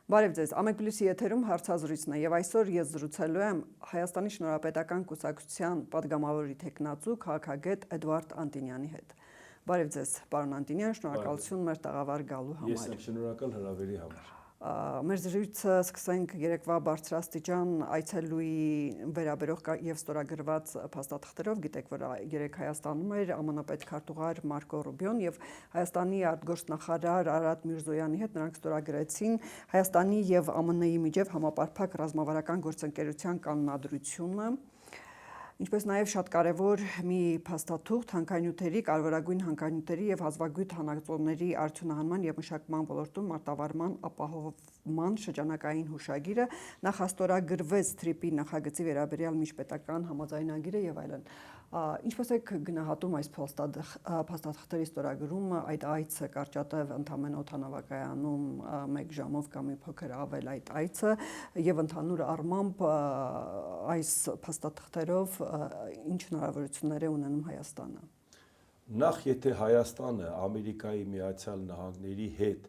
Բարև ձեզ, Ամեկ Պլյուսի եթերում հարցազրույցն է եւ այսօր ես զրուցելու եմ Հայաստանի Շնորհապետական կուսակցության պատգամավորի տեխնացու քաղաքագետ Էդվարդ Անտինյանի հետ։ Բարև ձեզ, պարոն Անտինյան, շնորհակալություն մեր տաղավար գալու համար։ Ես եմ շնորհակալ հրավերի համար։ Մեր զրույցը սկսենք երեկվա բարձրաստիճան այցելուի վերաբերող եւ ստորագրված փաստաթղթերով։ Գիտեք, որ երեք Հայաստանում էր ԱՄՆ պետքարտուղար Մարկո Ռուբիոն եւ Հայաստանի արտգործնախարար Արարատ Միրզոյանի հետ նրանք ստորագրեցին Հայաստանի եւ ԱՄՆ-ի միջև համապարփակ ռազմավարական գործընկերության կանոնադրությունը։ Ինչպես նաև շատ կարևոր մի փաստաթուղթ հանքանյութերի, կարևորագույն հանքանյութերի եւ հազվագյուտ հանածոների արդյունահանման եւ մշակման ոլորտում մարտավարման ապահովման շրջանակային հուշագիրը նախաստորագրվեց TRIP-ի նախագծի վերաբերյալ միջպետական համաձայնագիրը եւ այլն։ Ինչպես եք գնահատում այս փաստաթղթերի ստորագրումը, այդ այցը Կարճատև ընդամենը օդանավակայանում 1 ժամով կամ մի փոքր ավել այդ այցը եւ ընդհանուր առմամբ այս փաստաթղթերով ինչ հնարավորություններ է ունենում Հայաստանը։ Նախ եթե Հայաստանը Ամերիկայի Միացյալ Նահանգների հետ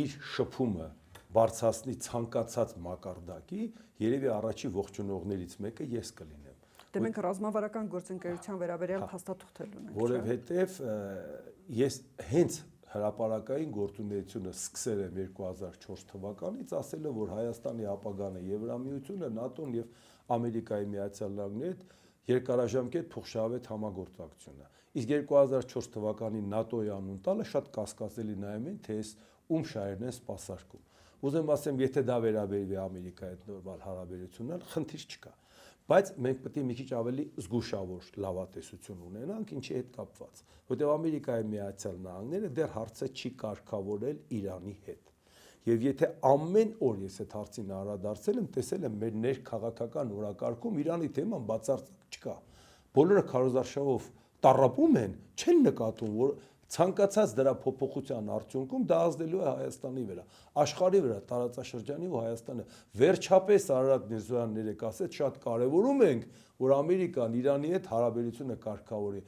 իր շփումը բարձրացնի ցանկացած մակարդակի, երևի առաջի ողջունողներից մեկը ես կլինեմ։ Դե մենք ռազմավարական գործընկերության վերաբերյալ փաստաթուղթ ունենք, որովհետև ես հենց հրապարակային գործունեությունը սկսել եմ 2004 թվականից, ասելով, որ Հայաստանի ապագան է Եվրամիությունը, ՆԱՏՕ-ն եւ Ամերիկայի Միացյալ Նահանգների հետ երկարաժամկետ փոխշահավետ համագործակցությունը։ Իսկ 2004 թվականին ՆԱՏՕ-ի անուն տալը շատ կասկածելի նայում են, թե ում շահերն են սպասարկում։ Ուզեմ ասեմ, եթե դա վերաբերվի Ամերիկայի հետ նորմալ հարաբերություններ, խնդիր չկա։ Բայց մենք պետք է մի քիչ ավելի զգուշավոր լավատեսություն ունենանք, ինչի հետ կապված, որտեղ Ամերիկայի Միացյալ Նահանգները դեռ հարցը չի կարգավորել Իրանի հետ։ Եվ եթե ամեն օր ես այդ հարցին անդրադարձել եմ, տեսել եմ մեր ներքաղաքական օրակարգում Իրանի թեման բացարձակ չկա։ Բոլորը քարոզարշավով տառապում են, չեն նկատում, որ ցանկացած դրա փոփոխության արդյունքում դա ազդելու է Հայաստանի վրա, աշխարհի վրա, տարածաշրջանի ու Հայաստանը։ Վերջապես Արարատ Միրզոյանն երեք ասեց, շատ կարևորում ենք, որ Ամերիկան Իրանի հետ հարաբերությունը կարգավորի։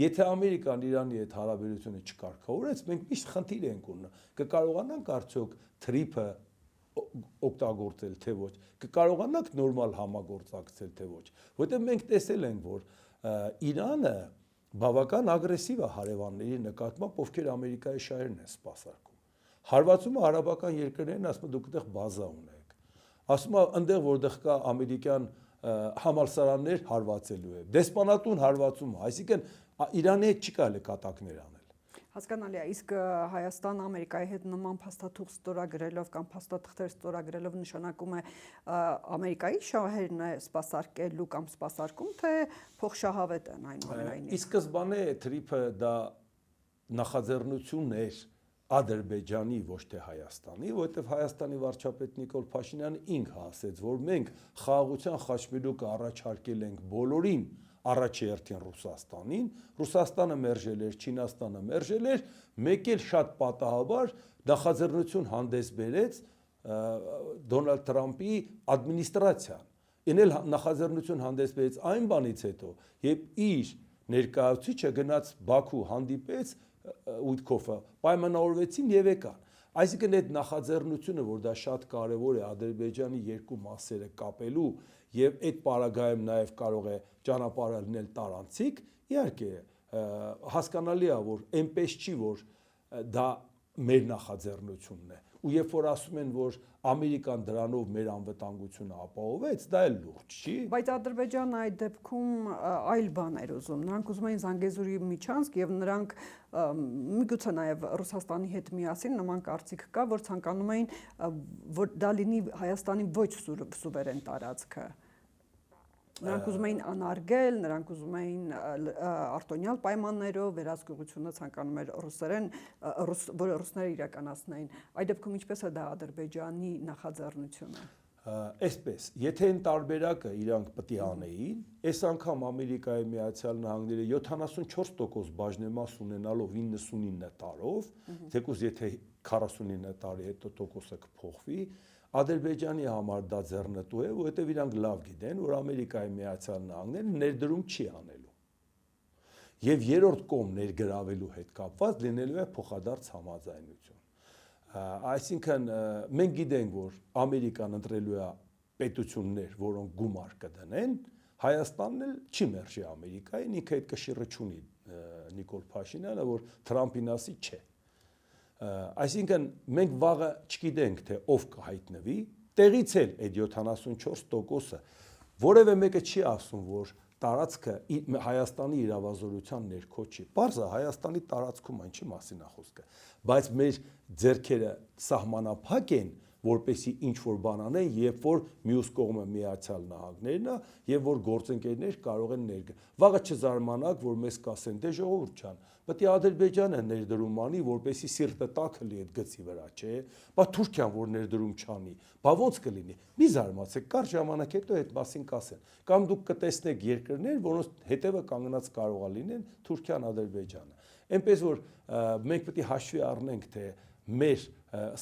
Եթե Ամերիկան Իրանի հետ հարաբերությունը չկարգավորեց, մենք միշտ խնդիր ենք ունենա։ Կկարողանանք արդյոք TRIP-ը օգտագործել, թե ոչ։ Կկարողանանք նորմալ համագործակցել, թե ոչ։ Որտեղ մենք տեսել ենք, որ Իրանը բավական ագրեսիվ է հարևանների նկատմամբ, ովքեր Ամերիկայի շահերն են սպասարկում։ Հարվածումը արաբական երկրներն ասում են դուք այդտեղ բազա ունեք։ Ասում է այնտեղ որտեղ կա ամերիկյան համալսարաններ հարվածելու է, դեսպանատուն հարվածում, այսինքն Իրանի հետ չի կարելի կատակներ անել։ Հասկանալի է, իսկ Հայաստան Ամերիկայի հետ նման փաստաթուղթ ստորագրելով կամ փաստաթղթեր ստորագրելով նշանակում է Ամերիկայի շահերն է սպասարկելու կամ սպասարկում, թե փոխշահավետ են այնուամենայնիվ։ Ի սկզբանե TRIP-ը դա նախաձեռնություն էր Ադրբեջանի, ոչ թե Հայաստանի, որովհետև Հայաստանի վարչապետ Նիկոլ Փաշինյանը ինքը ասեց, որ մենք խաղաղության խաչմերուկը առաջարկել ենք բոլորին, առաջի հերթին Ռուսաստանին, Ռուսաստանը մերժել էր, Չինաստանը մերժել էր, մեկ էլ շատ պատահաբար նախաձեռնություն հանդես բերեց Դոնալդ Թրամփի ադմինիստրացիան։ Այն էլ նախաձեռնություն հանդես բերեց այն բանից հետո, երբ իր ներկայացուցիչը գնաց Բաքու հանդիպեց Ուիտկոֆը, պայմանավորվեցին եւ եկան։ Այսինքն այդ նախաձեռնությունը, որ դա շատ կարևոր է Ադրբեջանի երկու մասերը կապելու եւ այդ պարագայում նաեւ կարող է ճանապարհը լինել տարանցիկ, իհարկե հասկանալի է, որ այնպես չի, որ դա մեր նախաձեռնությունն է։ Ու երբ որ ասում են, որ Ամերիկան դրանով մեր անվտանգությունը ապահովեց, դա էլ լուրջ չի։ Բայց Ադրբեջանը այդ դեպքում այլ բան էր ուզում։ Նրանք ուզում էին Զանգեզուրի միջանցք եւ նրանք միգուցե նաեւ Ռուսաստանի հետ միասին նման կարծիք կա, որ ցանկանում էին, որ դա լինի Հայաստանի ոչ սուվերեն տարածքը։ Նրանք ուզում էին անարգել, նրանք ուզում էին արտոնյալ պայմաններով վերահսկողությունը ցանկանում էր որը ռուսները իրականացնեին։ Այդ դեպքում ինչպես է դա Ադրբեջանի նախաձեռնությունը։ Այսպես, եթե այն տարբերակը իրանք պետք է անեին, այս անգամ Ամերիկայի Միացյալ Նահանգները 74% բաժնեմաս ունենալով 99 տարով, թեկուզ եթե 49 տարի հետո տոկոսը կփոխվի, Ադրբեջանի համար դա ձեռնտու է, որովհետև իրանք լավ գիտեն, որ Ամերիկայի Միացյալ Նահանգները ներդրում չի անելու։ Եվ երրորդ կողմ ներգրավելու հետ կապված լինելու է փոխադարձ համաձայնություն։ Այսինքն մենք գիտենք, որ Ամերիկան ընտրելու է պետություններ, որոնք գումար կդնեն, Հայաստանն էլ չի մերժի Ամերիկային, ինքը այդ կշիռը չունի Նիկոլ Փաշինյանը, որ Թրամփին ասի չէ։ Այսինքն մենք վաղը չգիտենք, թե ով կհայտնվի, տեղից էլ այդ 74%-ը որևէ մեկը չի ասում, որ տարածքը Հայաստանի իրավազորության ներքո չի։ Պարզ է, Հայաստանի տարածքում այն չի մասին է խոսքը, բայց մեր ձեռքերը սահմանափակ են, որպեսի ինչ որ բան անեն, երբ որ մյուս կողմը Միացյալ Նահանգներն է, եւ որ գործընկերներ կարող են ներգա։ Վաղը չզարմանաք, որ մեզ կասեն, դե ժողովուրդ ջան, պետք է Ադրբեջանը ներդրում անի, որպեսի սիրտը տաքը լի այդ գծի վրա, չէ՞։ Բա Թուրքիան որ ներդրում չանի, բա ո՞նց կլինի։ Մի զարմացեք, կար ժամանակ հետո այդ մասին կասեն։ Կամ դուք կտեսնեք երկրներ, որոնց հետևը կանգնած կարող է լինեն Թուրքիան, Ադրբեջանը։ Այնպես որ մենք պետք է հաշվի առնենք, թե մեր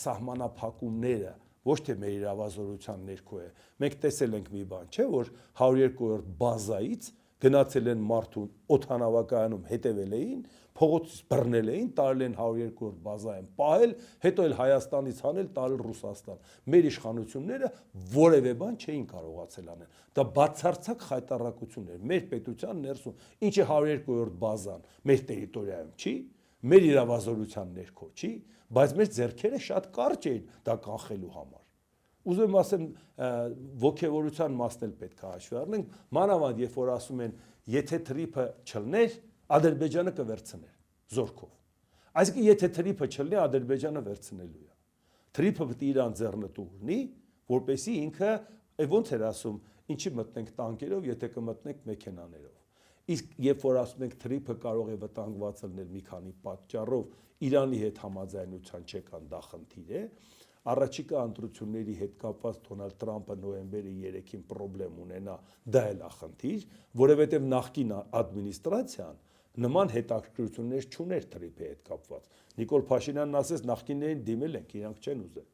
սահմանափակումները ոչ թե մեր իրավազորության ներքո է։ Մենք տեսել ենք մի բան, չէ՞, որ 102-րդ բազայից գնացել են մարդուն օդանավակայանում հետևել էին, փողոցից բռնել էին, տարել են 102-րդ բազայում պահել, հետո էլ Հայաստանից հանել տարել Ռուսաստան։ Մեր իշխանությունները որևէ բան չէին կարողացել անել։ Դա բացարձակ խայտառակություն էր մեր պետության ներսում։ Ինչի 102-րդ բազան մեր տերիտորիայում չի, մեր իրավազորության ներքո չի, բայց մեր ձեռքերը շատ կարճ էին դա կանխելու համար։ Ուզում եմ ասեմ, ոգևորության մասն էլ պետք է հաշվի առնենք, մանավանդ երբ որ ասում են, եթե թրիփը չլներ, Ադրբեջանը կվերցներ զորքով։ Այսինքն եթե թրիփը չլնի, Ադրբեջանը վերցնելու է։ Թրիփը պետք է իրան ձեռնտու լինի, որպեսզի ինքը ոնց էր ասում, ինչի մտնենք տանկերով, եթե կմտնենք մեքենաներով։ Իսկ երբ որ ասում ենք թրիփը կարող է վտանգված լինել մի քանի պատճառով, Իրանի հետ համաձայնության չեկան, դա խնդիր է։ Առաջիկա ընտրությունների հետ կապված Դոնալդ Թրամփը նոյեմբերի 3-ին խնդրեմ ունենա, դա էլ է խնդիր, որովհետև նախկին ադմինիստրացիան նման հետաքրքրություններ չուներ թրիփի հետ կապված։ Նիկոլ Փաշինյանն ասեց նախկիններին դիմել ենք, իրանք չեն ուզել։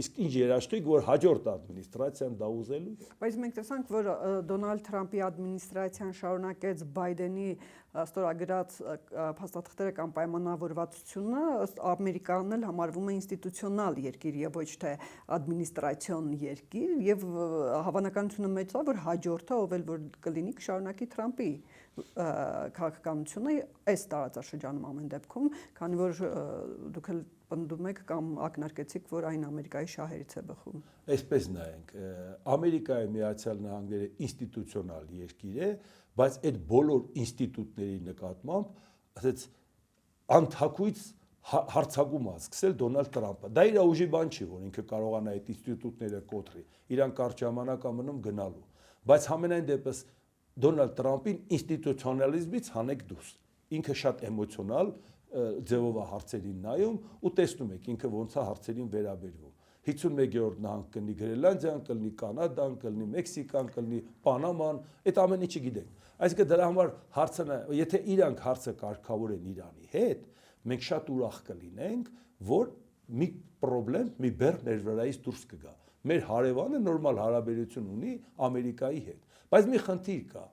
Իսկ ինչ երաշխիք, որ հաջորդ ադմինիստրացիան դա ուզելու է։ Բայց մենք տեսանք, որ Դոնալդ Թրամփի ադմինիստրացիան շարունակեց Բայդենի ստորագրած փաստաթղթերը կամ պայմանավորվածությունը, ըստ Ամերիկանն էլ համարվում է ինստիտուցիոնալ երկիր եւ ոչ թե ադմինիստրացիոն երկիր, եւ հավանականությունը մեծ է, որ հաջորդը ով էլ որ կլինի կշարունակի Թրամփի քաղաքականությունը այս տարածաշրջանում ամեն դեպքում, քանի որ դուք էլ պնդում եք կամ ակնարկեցիք, որ այն Ամերիկայի շահերից է բխում։ Այսպես նայենք, Ամերիկայի Միացյալ Նահանգները ինստիտուցիոնալ երկիր է, բայց այդ բոլոր ինստիտուտների նկատմամբ, ասած անթակույց հարցակում է սկսել Դոնալդ Թրամփը։ Դա իր ուժի բան չի, որ ինքը կարողանա այդ ինստիտուտները կոտրի։ Իրան կարճ ժամանակ է մնում գնալու։ Բայց համենայն դեպս Դոնալդ Թրամփին ինստիտուցիոնալիզմից հանեք դուրս։ Ինքը շատ էմոցիոնալ ձևով է հարցերին նայում ու տեսնում եք ինքը ոնց է հարցերին վերաբերվում։ 51-րդ նահանգ կլինի Գրենլանդիան, կլինի Կանադան, կլինի Մեքսիկան, կլինի Պանաման, այդ ամեն ինչը գիտենք։ Այսինքն դրա համար հարցը, եթե իրանք հարցը կարգավորեն Իրանի հետ, մենք շատ ուրախ կլինենք, որ մի խնդրեմ, մի բեռ մեր վրայից դուրս կգա։ Մեր հարևանը նորմալ հարաբերություն ունի Ամերիկայի հետ։ Բայց մի խնդիր կա,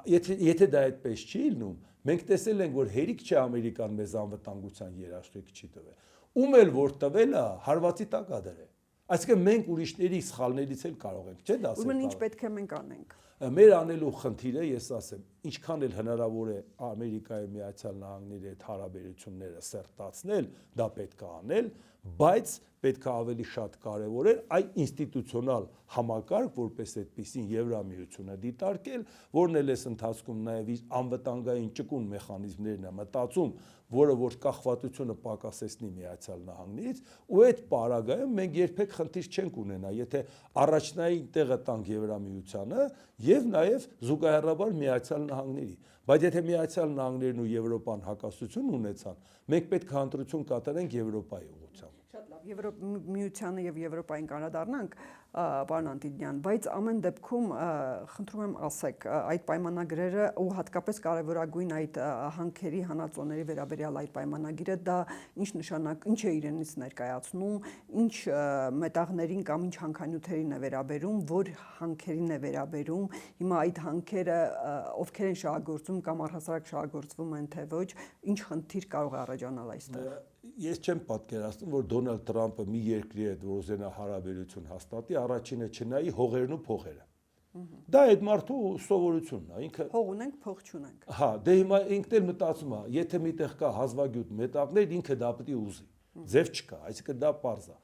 եթե դա այդպես չի լինում, մենք տեսել ենք, որ հերիք չէ Ամերիկան մեզ անվտանգության երաշխիք չի տվել։ Ում էլ որ տվել է, հարվածի տակ է դրել։ Այսինքն մենք ուրիշների սխալներից էլ կարող ենք, չէ՞ դասել։ Ուրեմն ինչ պետք է մենք անենք։ Մեր անելու խնդիրը, ես ասեմ, ինչքան էլ հնարավոր է Ամերիկայի Միացյալ Նահանգների հետ հարաբերությունները սերտացնել, դա պետք է անել, բայց պետք է ավելի շատ կարևորել այն ինստիտուցիոնալ համակարգ, որպես այդպիսին Եվրամիությունը դիտարկել, որն էլ էս ընթացքում նաև իր անվտանգային ճկուն մեխանիզմներն է մտածում, որը որ կախվածությունը պակասեցնի Միացյալ Նահանգներից, ու այդ պարագայում մենք երբեք խնդիր չենք ունենա, եթե առաջնային տեղը տանք Եվրամիությանը եւ նաև զուգահեռաբար Միացյալ Նահանգների։ Բայց եթե Միացյալ Նահանգներն ու Եվրոպան հակասություն ունեցան, մենք պետք է ընտրություն կատարենք Եվրոպայի ուղղությամբ։ Շատ լավ, Եվրոմիությանը եւ Եվրոպային կանրադառնանք, պարոն Անտիդյան, բայց ամեն դեպքում խնդրում եմ ասեք, այդ պայմանագրերը ու հատկապես կարևորագույն այդ հանքերի հանածոների վերաբերյալ այդ պայմանագիրը դա ինչ նշանակ, ինչ է իրենից ներկայացնում, ինչ մետաղներին կամ ինչ հանքանյութերին է վերաբերում, որ հանքերին է վերաբերում, հիմա այդ հանքերը ովքեր են շահագործում կամ առհասարակ շահագործվում են թե ոչ, ինչ խնդիր կարող է առաջանալ այստեղ։ ես չեմ պատկերացնում, որ Դոնալդ Թրամփը մի երկրի հետ որ ուզենա հարաբերություն հաստատի, առաջինը չնայի հողերն ու փողերը։ Դա այդ մարդու սովորությունն է, ինքը Հող ունենք, փող չունենք։ հա, դե հիմա ինքն էլ մտածում է, եթե միտեղ կա հազվագյուտ մետաղներ, ինքը դա պետք է ուզի։ Ձև չկա, այսինքն դա պարզ է։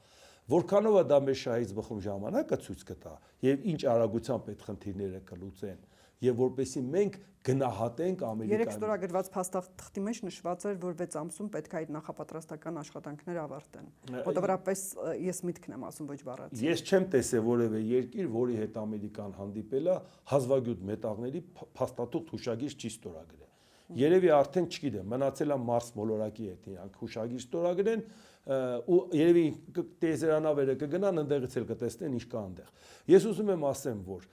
Որքանով է դա մեր շահից բխում ժամանակը ցույց կտա, եւ ինչ արագությամբ այդ խնդիրները կլուծեն, եւ որպեսզի մենք գնահատենք Երեք Ամերիկան։ ստորագրված փաստաթղթի մեջ նշված էր, որ 6 ամսում պետք է այդ նախապատրաստական աշխատանքները ավարտեն։ Մոտավորապես ես միտքն եմ ասում, ոչ բառացի։ Ես չեմ տեսել որևէ երկիր, որի հետ Ամերիկան հանդիպել է, հազվագյուտ մետաղների փաստաթուղթ հուշագիր չի ստորագրել։ Երևի արդեն չգիտեմ, մնացել է Մարս մոլորակի հետ իրանք հուշագիր ստորագրեն ու երևի տեզերանավերը կգնան ընդեղից էլ կտեսնեն ինչ կա այնտեղ։ Ես ուզում եմ ասեմ, որ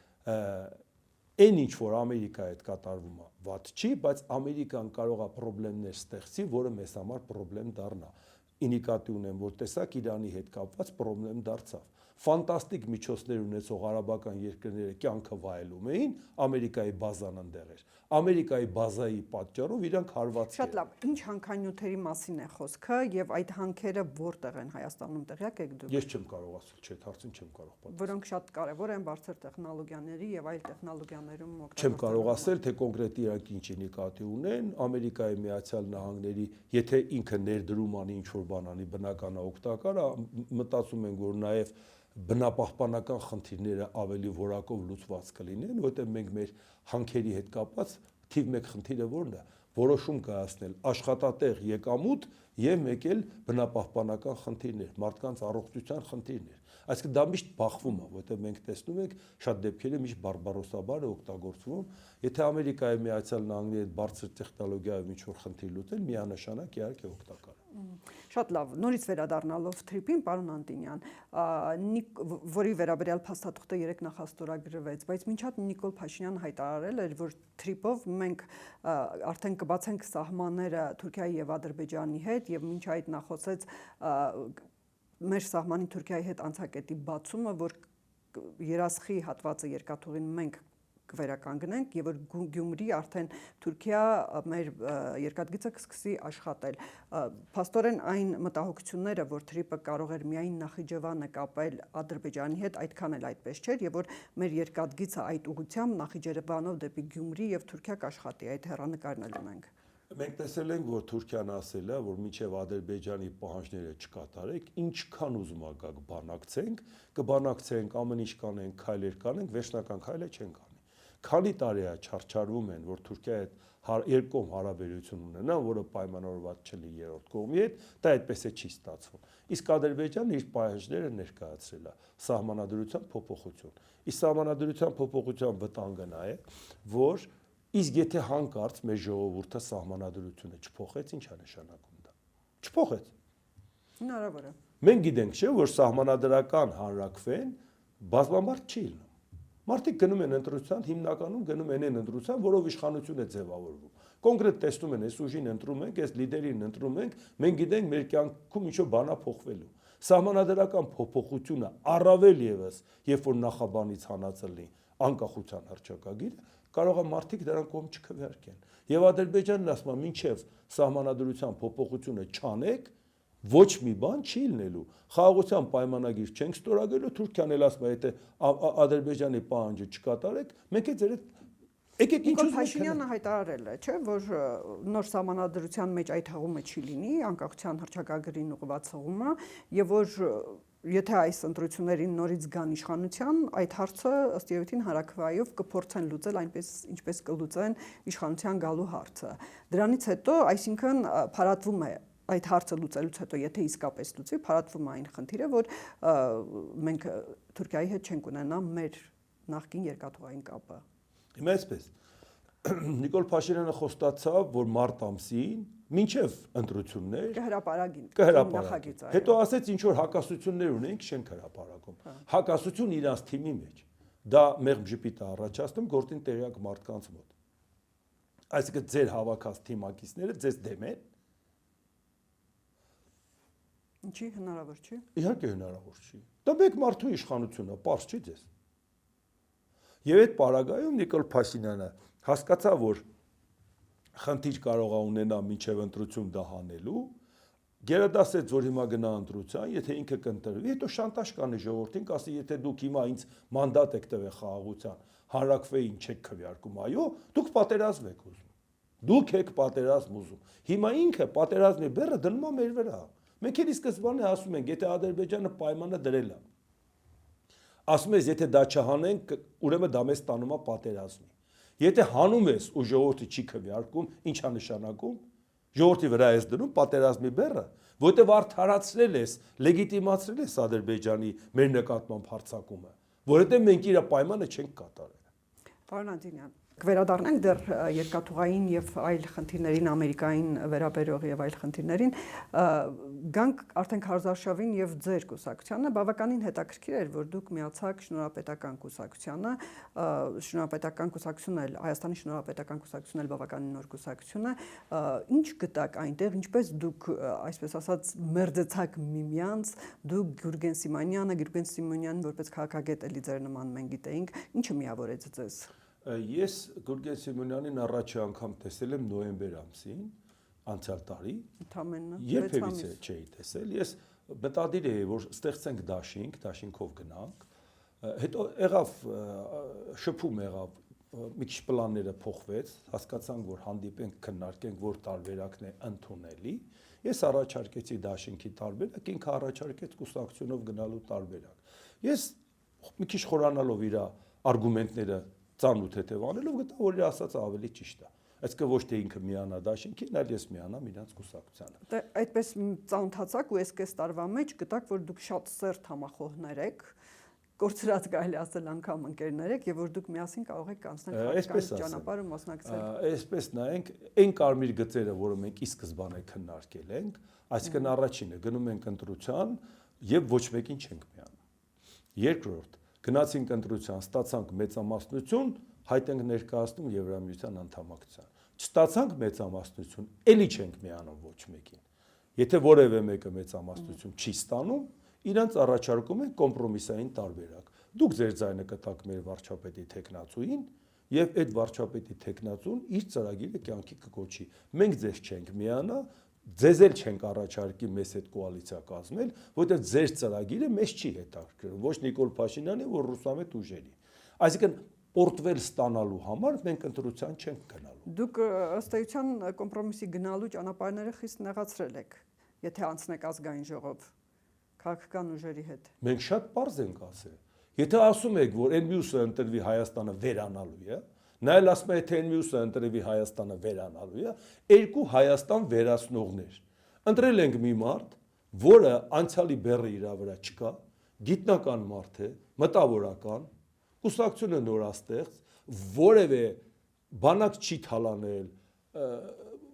այն ինչ որ Ամերիկայի հետ կատարվում է, ված չի, բայց Ամերիկան կարող է խնդիրներ ստեղծի, որը մեզ համար խնդրեմ դառնա։ Ինիկատիվ ունեմ, որ տեսակ Իրանի հետ կապված խնդրեմ դարձավ։ Ֆանտաստիկ միջոցներ ունեցող արաբական երկրները կյանքը վայելում էին, Ամերիկայի բազան ընդեղ էր։ Ամերիկայի բազայի պատճառով իրանք հարվածել։ Շատ լավ, ինչ հանքանյութերի մասին է խոսքը եւ այդ հանքերը որտեղ են Հայաստանում տեղյակ եք դուք։ Ես չեմ կարող ասել, չէ, հարցին չեմ կարող պատասխանել։ Որոնք շատ կարեւոր են բարձր տեխնոլոգիաների եւ այլ տեխնոլոգիաներում Չեմ կարող ասել, թե կոնկրետ իրանք ինչ ինիկատիվ ունեն, Ամերիկայի Միացյալ Նահանգների, եթե ինքը ներդրում անի ինչ որ բան անի, բնական է օգտակար, մտածում ենք, որ նաեւ բնապահպանական խնդիրները ավելի որակով լուծված կլինեն, որտեղ մենք մեր հանքերի հետ կապված թիվ 1 խնդիրը որն է, որոշում կայացնել աշխատատեղ եկամուտ եւ մեկ էլ բնապահպանական խնդիրներ, մարդկանց առողջության խնդիրներ։ Այսինքն դա միշտ բախվում է, որտեղ մենք տեսնում ենք շատ դեպքերում միշտ բարբարոսաբար է օգտագործվում, եթե Ամերիկայի Միացյալ Նահանգների հետ բարձր տեխնոլոգիայով ինչ որ խնդիր լուծեն, միանշանակ իհարկե օգտակար է։ Շատ լավ, նորից վերադառնալով թրիփին, պարոն Անտինյան, որի վերաբերյալ փաստաթղթը 3 նախաստորագրվեց, բայց մինչ այդ Նիկոլ Փաշինյանը հայտարարել էր, որ թրիփով մենք արդեն կբացենք սահմանները Թուրքիայի եւ Ադրբեջանի հետ եւ մինչ այդ նա խոսեց մեր սահմանի Թուրքիայի հետ անցակետի բացումը, որ երասխի հատվածը երկաթուղին մենք կվերականգնենք եւ որ Գյումրի արդեն Թուրքիա մեր երկաթգիծը կսկսի աշխատել։ Փաստորեն այն մտահոգությունները, որ թրիփը կարող էր միայն Նախիջևանը կապել Ադրբեջանի հետ, այդքան էլ այդպես չէր եւ որ մեր երկաթգիծը այդ ուղղությամբ Նախիջևանով դեպի Գյումրի եւ Թուրքիա կաշխատի, այդ հեռանկարն էլ ունենք։ Մենք տեսել ենք, որ Թուրքիան ասել է, որ մինչև Ադրբեջանի պահանջները չկատարեք, ինչքան ուզում ակակ բանակցենք, կբանակցենք, ամեն ինչ կանենք, քայլեր կանենք, վերջնական քայլը չենք անի։ Քանի տարի է չարչարվում են, որ Թուրքիայի հետ երկկողմ հարաբերություն ունենան, որը պայմանավորված չլինի երրորդ կողմի հետ, դա այդպես է չի ստացվում։ Իսկ Ադրբեջանը իր պահանջները ներկայացրել է սահմանադրության փոփոխություն։ Իսկ սահմանադրության փոփոխության վտանգը նա է, որ իսկ եթե հանկարծ մեր ժողովուրդը սահմանադրությունը չփոխեց, ի՞նչ է նշանակում դա։ Չփոխեց։ Հնարավոր է։ Մենք գիտենք, չէ՞, որ սահմանադրական հանրակրվեն բազմամարդ չի լինում։ Մարդիկ գնում են ընտրության, հիմնականում գնում են այն ընտրության, որով իշխանություն է ձևավորվում։ Կոնկրետ տեսնում են, այս ուժին ընտրում ենք, այս լիդերին ընտրում ենք, մենք գիտենք մեր կյանքում ինչ-որ բան է փոխվելու։ Սահմանադրական փոփոխությունը առավել եւս, երբ որ նախաբանից հանածը լինի անկախության հռչակագիրը, կարող է մարդիկ դրան կողմ չքվեարկեն։ Եվ Ադրբեջանն ասում է, մինչև սահմանադրության փոփոխությունը չանեք, ոչ մի բան չի լինելու։ Խաղաղության պայմանագիր չենք ստորագրելու, Թուրքիան էլ ասում է, եթե Ադրբեջանի պահանջը չկատարեք, մենք էլ ձեր եկեք ինչ ուզում եք։ Փաշինյանը հայտարարել է, չէ, որ նոր սահմանադրության մեջ այդ հղումը չի լինի, անկախության հռչակագրին ուղղված հղումը, եւ որ եթե այս ընտրություններին նորից գան իշխանության, այդ հարցը ըստ երևույթին հարակվայով կփորձեն լուծել այնպես, ինչպես կլուծեն իշխանության գալու հարցը։ Դրանից հետո, այսինքն փարատվում է այդ հարցը լուծելուց հետո, եթե իսկապես լուծի, փարատվում է այն խնդիրը, որ մենք Թուրքիայի հետ չենք ունենա մեր նախկին երկաթուղային կապը։ Հիմա այսպես Նիկոլ Փաշինյանը խոստացավ, որ մարտ ամսին մինչև ընտրություններ կհրապարակի։ Հետո ասեց, ինչ որ հակասություններ ունենք, չենք հրապարակում։ Հակասություն իրանց թիմի մեջ։ Դա մեղմ ժպիտ է առաջացնում գործին տեղյակ մարդկանց մոտ։ Այսինքն ձեր հավաքած թիմակիցները ձեզ դեմ են։ Ինչի հնարավոր չի։ Իհարկե հնարավոր չի։ Դա մեկ մարդու իշխանությունն է, պարզ չի ձեզ։ Եվ այդ պարագայում Նիկոլ Փաշինյանը հասկացավ, որ խնդիր կարող է ունենա մինչև ընտրություն դա հանելու, գերադասեց, որ հիմա գնա ընտրության, եթե ինքը կընտրվի, հետո շանտաժ կանի ժողովրդին, կասի, եթե դուք հիմա ինձ մանդատ եք տվել խաղաղության, հանրակրվեին չեք քվեարկում, այո, դուք պատերազմ եք ուզում։ Դուք եք պատերազմ ուզում։ Հիմա ինքը պատերազմի բեռը դնում է մեր վրա։ Մենք էլ ի սկզբանե ասում ենք, եթե Ադրբեջանը պայմանը դրել է, ասում ես, եթե դա չհանենք, ուրեմն դա մեզ տանում է պատերազմի։ Եթե հանում ես ու ժողովուրդը չի քվեարկում, ի՞նչ է նշանակում։ Ժողովրդի վրա ես դնում պատերազմի բեռը, որտեղ արդարացրել ես, լեգիտիմացրել ես Ադրբեջանի մեր նկատմամբ հարձակումը, որովհետև մենք իր պայմանը չենք կատարել։ Պարոն Անդինյան, կվերադառնանք դեռ երկաթուղային եւ այլ խնդիրներին, Ամերիկային վերաբերող եւ այլ խնդիրներին, գանք արդեն Քարզարշավին եւ ձեր կուսակցությանը բավականին հետաքրքիր էր, որ դուք միացաք շնորհապետական կուսակցությանը, շնորհապետական կուսակցությունն էլ Հայաստանի շնորհապետական կուսակցությունն էլ բավականին նոր կուսակցություն է, ինչ գտաք այնտեղ, ինչպես դուք, այսպես ասած, մերձեցաք միմյանց, դուք Գուրգեն Սիմոնյանն որպես քաղաքագետ էլի ձեր նման մենք գիտեինք, ինչը միավորեց ձեզ։ Ես Գուրգեն Սիմոնյանին առաջի անգամ տեսել եմ նոյեմբեր ամսին, անցյալ տարի, երբևիցե չէի տեսել, ես մտադիր էի, որ ստեղծենք դաշինքով գնանք, հետո եղավ, շփում եղավ, մի քիչ պլանները փոխվեց, հասկացանք, որ հանդիպենք, քննարկենք, որ տարբերակն է ընդունելի, ես առաջարկեցի դաշինքի տարբերակ, ինքը առաջարկեց կուսակցությունով գնալու տարբերակ։ Ես մի քիչ խորանալով իր արգումենտները ծանոթ հետևանելով գտա, որ իր ասածը ավելի ճիշտ է։ Այսինքն ոչ թե ինքը միանա դաշինքին, այլ ես միանամ իրանց կուսակցությանը։ Դե այդպես ծանոթացաք ու այսպես տարվա մեջ գտաք, որ դուք շատ սերտ համախոհներ եք, կորցրած կարելի ասել անգամ ընկերներ եք, եւ որ դուք միասին կարող եք անցնել քաղաքական ճանապարհը մասնակցել։ Այսպես նայենք, այն կարմիր գծերը, որը մենք ի սկզբանե քննարկել ենք, այսինքն առաջինը գնում ենք ընտրության եւ ոչ մեկին չենք միանում։ Երկրորդ գնացինք ընտրության, ստացանք մեծամասնություն, հայտ ենք ներկայացնում Եվրամիության անդամակցության։ Չստացանք մեծամասնություն, էլի չենք միանում ոչ մեկին։ Եթե որևէ մեկը մեծամասնություն չի ստանում, իրանց առաջարկում են կոմպրոմիսային տարբերակ։ Դուք ձեր ձայնը կտաք մեր վարչապետի տեխնացուին, եւ այդ վարչապետի տեխնացուն իր ծրագիրը կյանքի կկոչի։ Մենք ձեզ չենք միանա, ձեզ էլ չենք առաջարկի մեզ հետ կոալիցիա կազմել, որտեղ ձեր ծրագիրը մեզ չի հետաքրքրում, ոչ Նիկոլ Փաշինյանի, որ ռուսամետ ուժերի։ Այսինքն պորտվել ստանալու համար մենք ընտրության չենք գնալու։ Դուք ըստ էության կոմպրոմիսի գնալու ճանապարհները խիստ նեղացրել եք, եթե անցնեք ազգային ժողով քաղաքական ուժերի հետ։ Մենք շատ պարզ ենք ասել։ Եթե ասում եք, որ այն մյուսը ընտրվի Հայաստանը վերանալու է, նա էլ ասում է, թե այն մյուսը ընտրվի Հայաստանը վերանալու է, երկու Հայաստան վերացնողներ։ Ընտրել ենք մի մարդ, որը անցյալի բեռը իր վրա չկա, գիտնական մարդ է, մտավորական, կուսակցությունը նորաստեղծ, որևէ բանակ չի թալանել,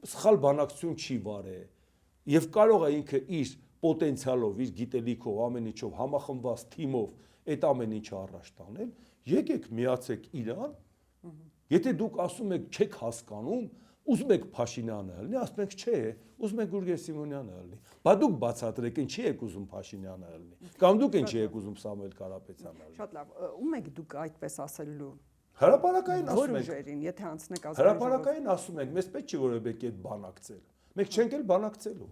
սխալ բանակցություն չի վարել, եւ կարող է ինքը իր պոտենցիալով, իր գիտելիքով, ամեն ինչով համախմբված թիմով այդ ամեն ինչը առաջ տանել, եկեք միացեք իրան, եթե դուք ասում եք չեք հասկանում, ուզում եք Փաշինյանը ելնի, ասում եք չէ, ուզում եք Գուրգեն Սիմոնյանը ելնի, բա դուք բացատրեք, ինչի եք ուզում Փաշինյանը ելնի, կամ դուք ինչի եք ուզում Սամվել Կարապետյանը ելնի։ Շատ լավ, ում եք դուք այդպես ասելու։ Հրապարակային ասում եք, ուժերին, եթե անցնեք ազգային ժողով։ հրապարակային ասում եք, մեզ պետք չի որևէ կետ բանակցել, մենք չենք էլ բանակցելու։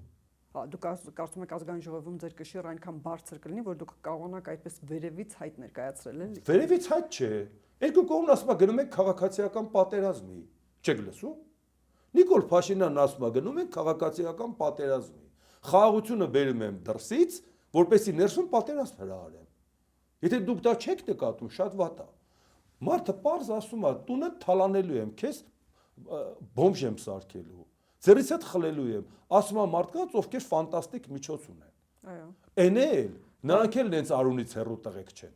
Դուք կարծում եք ազգային ժողովում ձեր կշիռ այնքան բարձր կլինի, որ դուք կարողանաք այդպես վերևից հայտ ներկայացրել, էլի։ Վերևից հայտ չէ։ Երկու կողմն ասում է գնում եք քաղաքացիական պատերազմի։ Չեք լսում։ Նիկոլ Փաշինյանն ասում է գնում ենք քաղաքացիական պատերազմի։ Խաղաղությունը բերում եմ դրսից, որպեսզի ներսում պատերազմ հրահարեմ։ Եթե դուք դա չեք նկատում, շատ վատ է։ Մարդը պարզ ասում է, տունը թալանելու եմ, քեզ բոմբ եմ սարքելու։ Ձերից հետ խլելու եմ, ասում է մարդկանց, ովքեր ֆանտաստիկ միջոց ունեն։ Այո։ Էն էլ, նրանք էլ նենց արունից հեռու տղեկ չեն։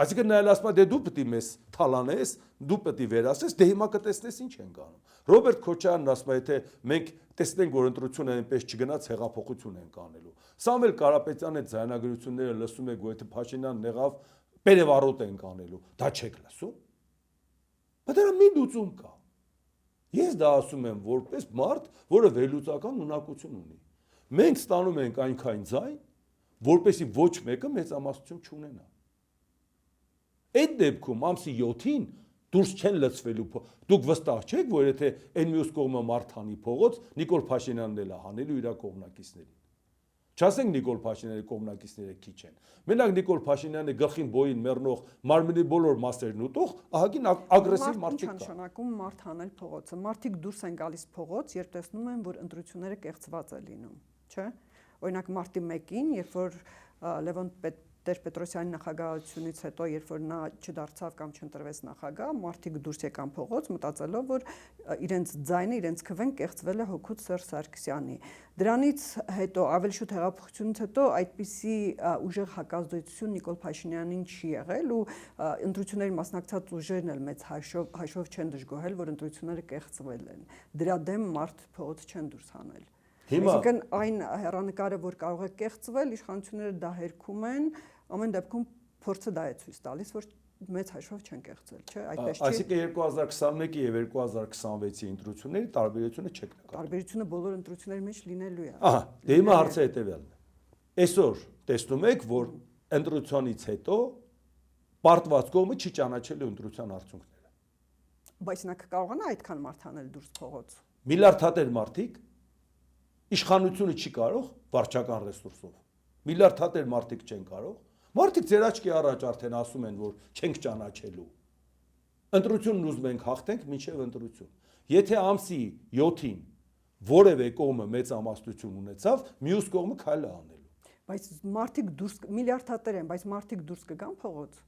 Այսինքն նայել ասում է, դե դու պետք է մեզ թալանես, դու պետք է վերացես, դե հիմա կտեսնես ինչ ենք անում։ Ռոբերտ Քոչարյանն ասում է, եթե մենք տեսնենք, որ ընտրությունը այնպես չգնաց, հեղափոխություն ենք անելու։ Սամվել Կարապետյանի ձայնագրությունները լսում եք, որ եթե Փաշինյանն եղավ, պերևարոտ ենք անելու։ Դա չեք լսում։ Բայց դրա մի լուծում կա։ Ես դա ասում եմ որպես մարդ, որը վերլուծական ունակություն ունի։ Մենք ստանում ենք այնքան ձայն, որպեսզի ոչ մեկը մեծամասնություն չունենա։ Այդ դեպքում ամսի 7-ին դուրս չեն լցվելու։ Դուք վստահ չեք, որ եթե այն մյուս կողմը Մարթանի փողոց, Նիկոլ Փաշինյանն էլ է հանելու իր կողմնակիցներին։ Չասենք Նիկոլ Փաշինյանի կողմնակիցները քիչ են։ Մենակ Նիկոլ Փաշինյանի գլխին բոյին մեռնող մարմնի բոլոր մասերն ուտող ահագին ագրեսիվ մարդիկ կան։ Նշանակում մարդ հանել փողոցը։ Մարդիկ դուրս են գալիս փողոց, երբ տեսնում են, որ ընտրությունները կեղծված է լինում, չէ՞։ Օրինակ մարտի 1-ին, երբ որ Լևոն Տեր-Պետրոսյանի նախագահությունից հետո, երբ որ նա չդարձավ կամ չընտրվեց նախագահ, մարդիկ դուրս եկան փողոց, մտածելով, որ իրենց ձայնը, իրենց քվեն կեղծվել է հօգուտ Սերժ Սարգսյանի։ Դրանից հետո, ավելի շուտ հեղափոխությունից հետո, այդպիսի ուժեղ հակազդեցություն Նիկոլ Փաշինյանին չի եղել ու ընտրությունների մասնակցած ուժերն էլ մեծ հաշվով չեն դժգոհել, որ ընտրությունները կեղծվել են։ Դրա դեմ մարդ փողոց չեն դուրս հանել։ Այսինքն այն հեռանկարը, որ կարող է կեղծվել, իշխանությունները դա հերքում են, ամեն դեպքում փորձը դա է ցույց տալիս, որ մեծ հաշվով չեն կեղծել, չէ՞, այդպես չի։ Այսինքն 2021-ի եւ 2026-ի ընտրությունների տարբերությունը չեք նկատում։ Տարբերությունը բոլոր ընտրությունների մեջ լինելու է։ Ահա, դե հիմա հարցը հետեւյալն է։ Այսօր տեսնում եք, որ ընտրությունից հետո պարտված կողմը չի ճանաչել ընտրության արդյունքները։ Բայց նա կկարողանա այդքան մարդ հանել դուրս փողոց։ Միլիարդատեր մարդիկ իշխանությունը չի կարող վարչական ռեսուրսով։ Միլիարդատեր մարդիկ չեն կարող։ Մարդիկ ձեր աչքի առաջ արդեն ասում են, որ չենք ճանաչելու։ Ընտրությունն ուզում ենք հաղթենք մինչև ընտրություն։ Եթե ամսի 7-ին որևէ կողմը մեծ ամաստություն ունեցավ, մյուս կողմը քայլ է անելու։ Բայց մարդիկ դուրս միլիարդատեր են, բայց մարդիկ դուրս կգան փողոց։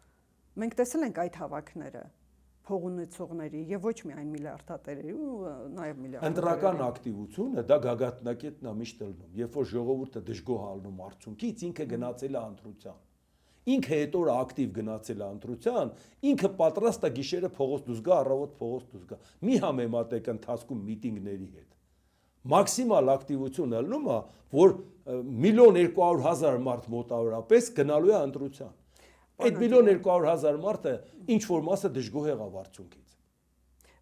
Մենք տեսել ենք այդ հավաքները փող ունեցողների եւ ոչ միայն միլիարդատերերի ու նաեւ միլիարդատերերի։ Ընտրական ակտիվությունը դա գագաթնակետն է միշտ ելնում, երբ որ ժողովուրդը դժգոհ ալնում արդյունքից, ինքը գնացել է ընտրության։ Ինքը այդ օրը ակտիվ գնացել է ընտրության, ինքը պատրաստ է գիշերը փողոց դուրս գա, առավոտ փողոց դուրս գա։ Մի համեմատեք ընթացքում միտինգների հետ։ Մաքսիմալ ակտիվությունը ելնում է, որ 1.200.000 մարդ մոտավորապես գնալու է ընտրության։ Այդ 1.200.000 մարդը ինչ որ մասը դժգոհ եղավ արդյունքից։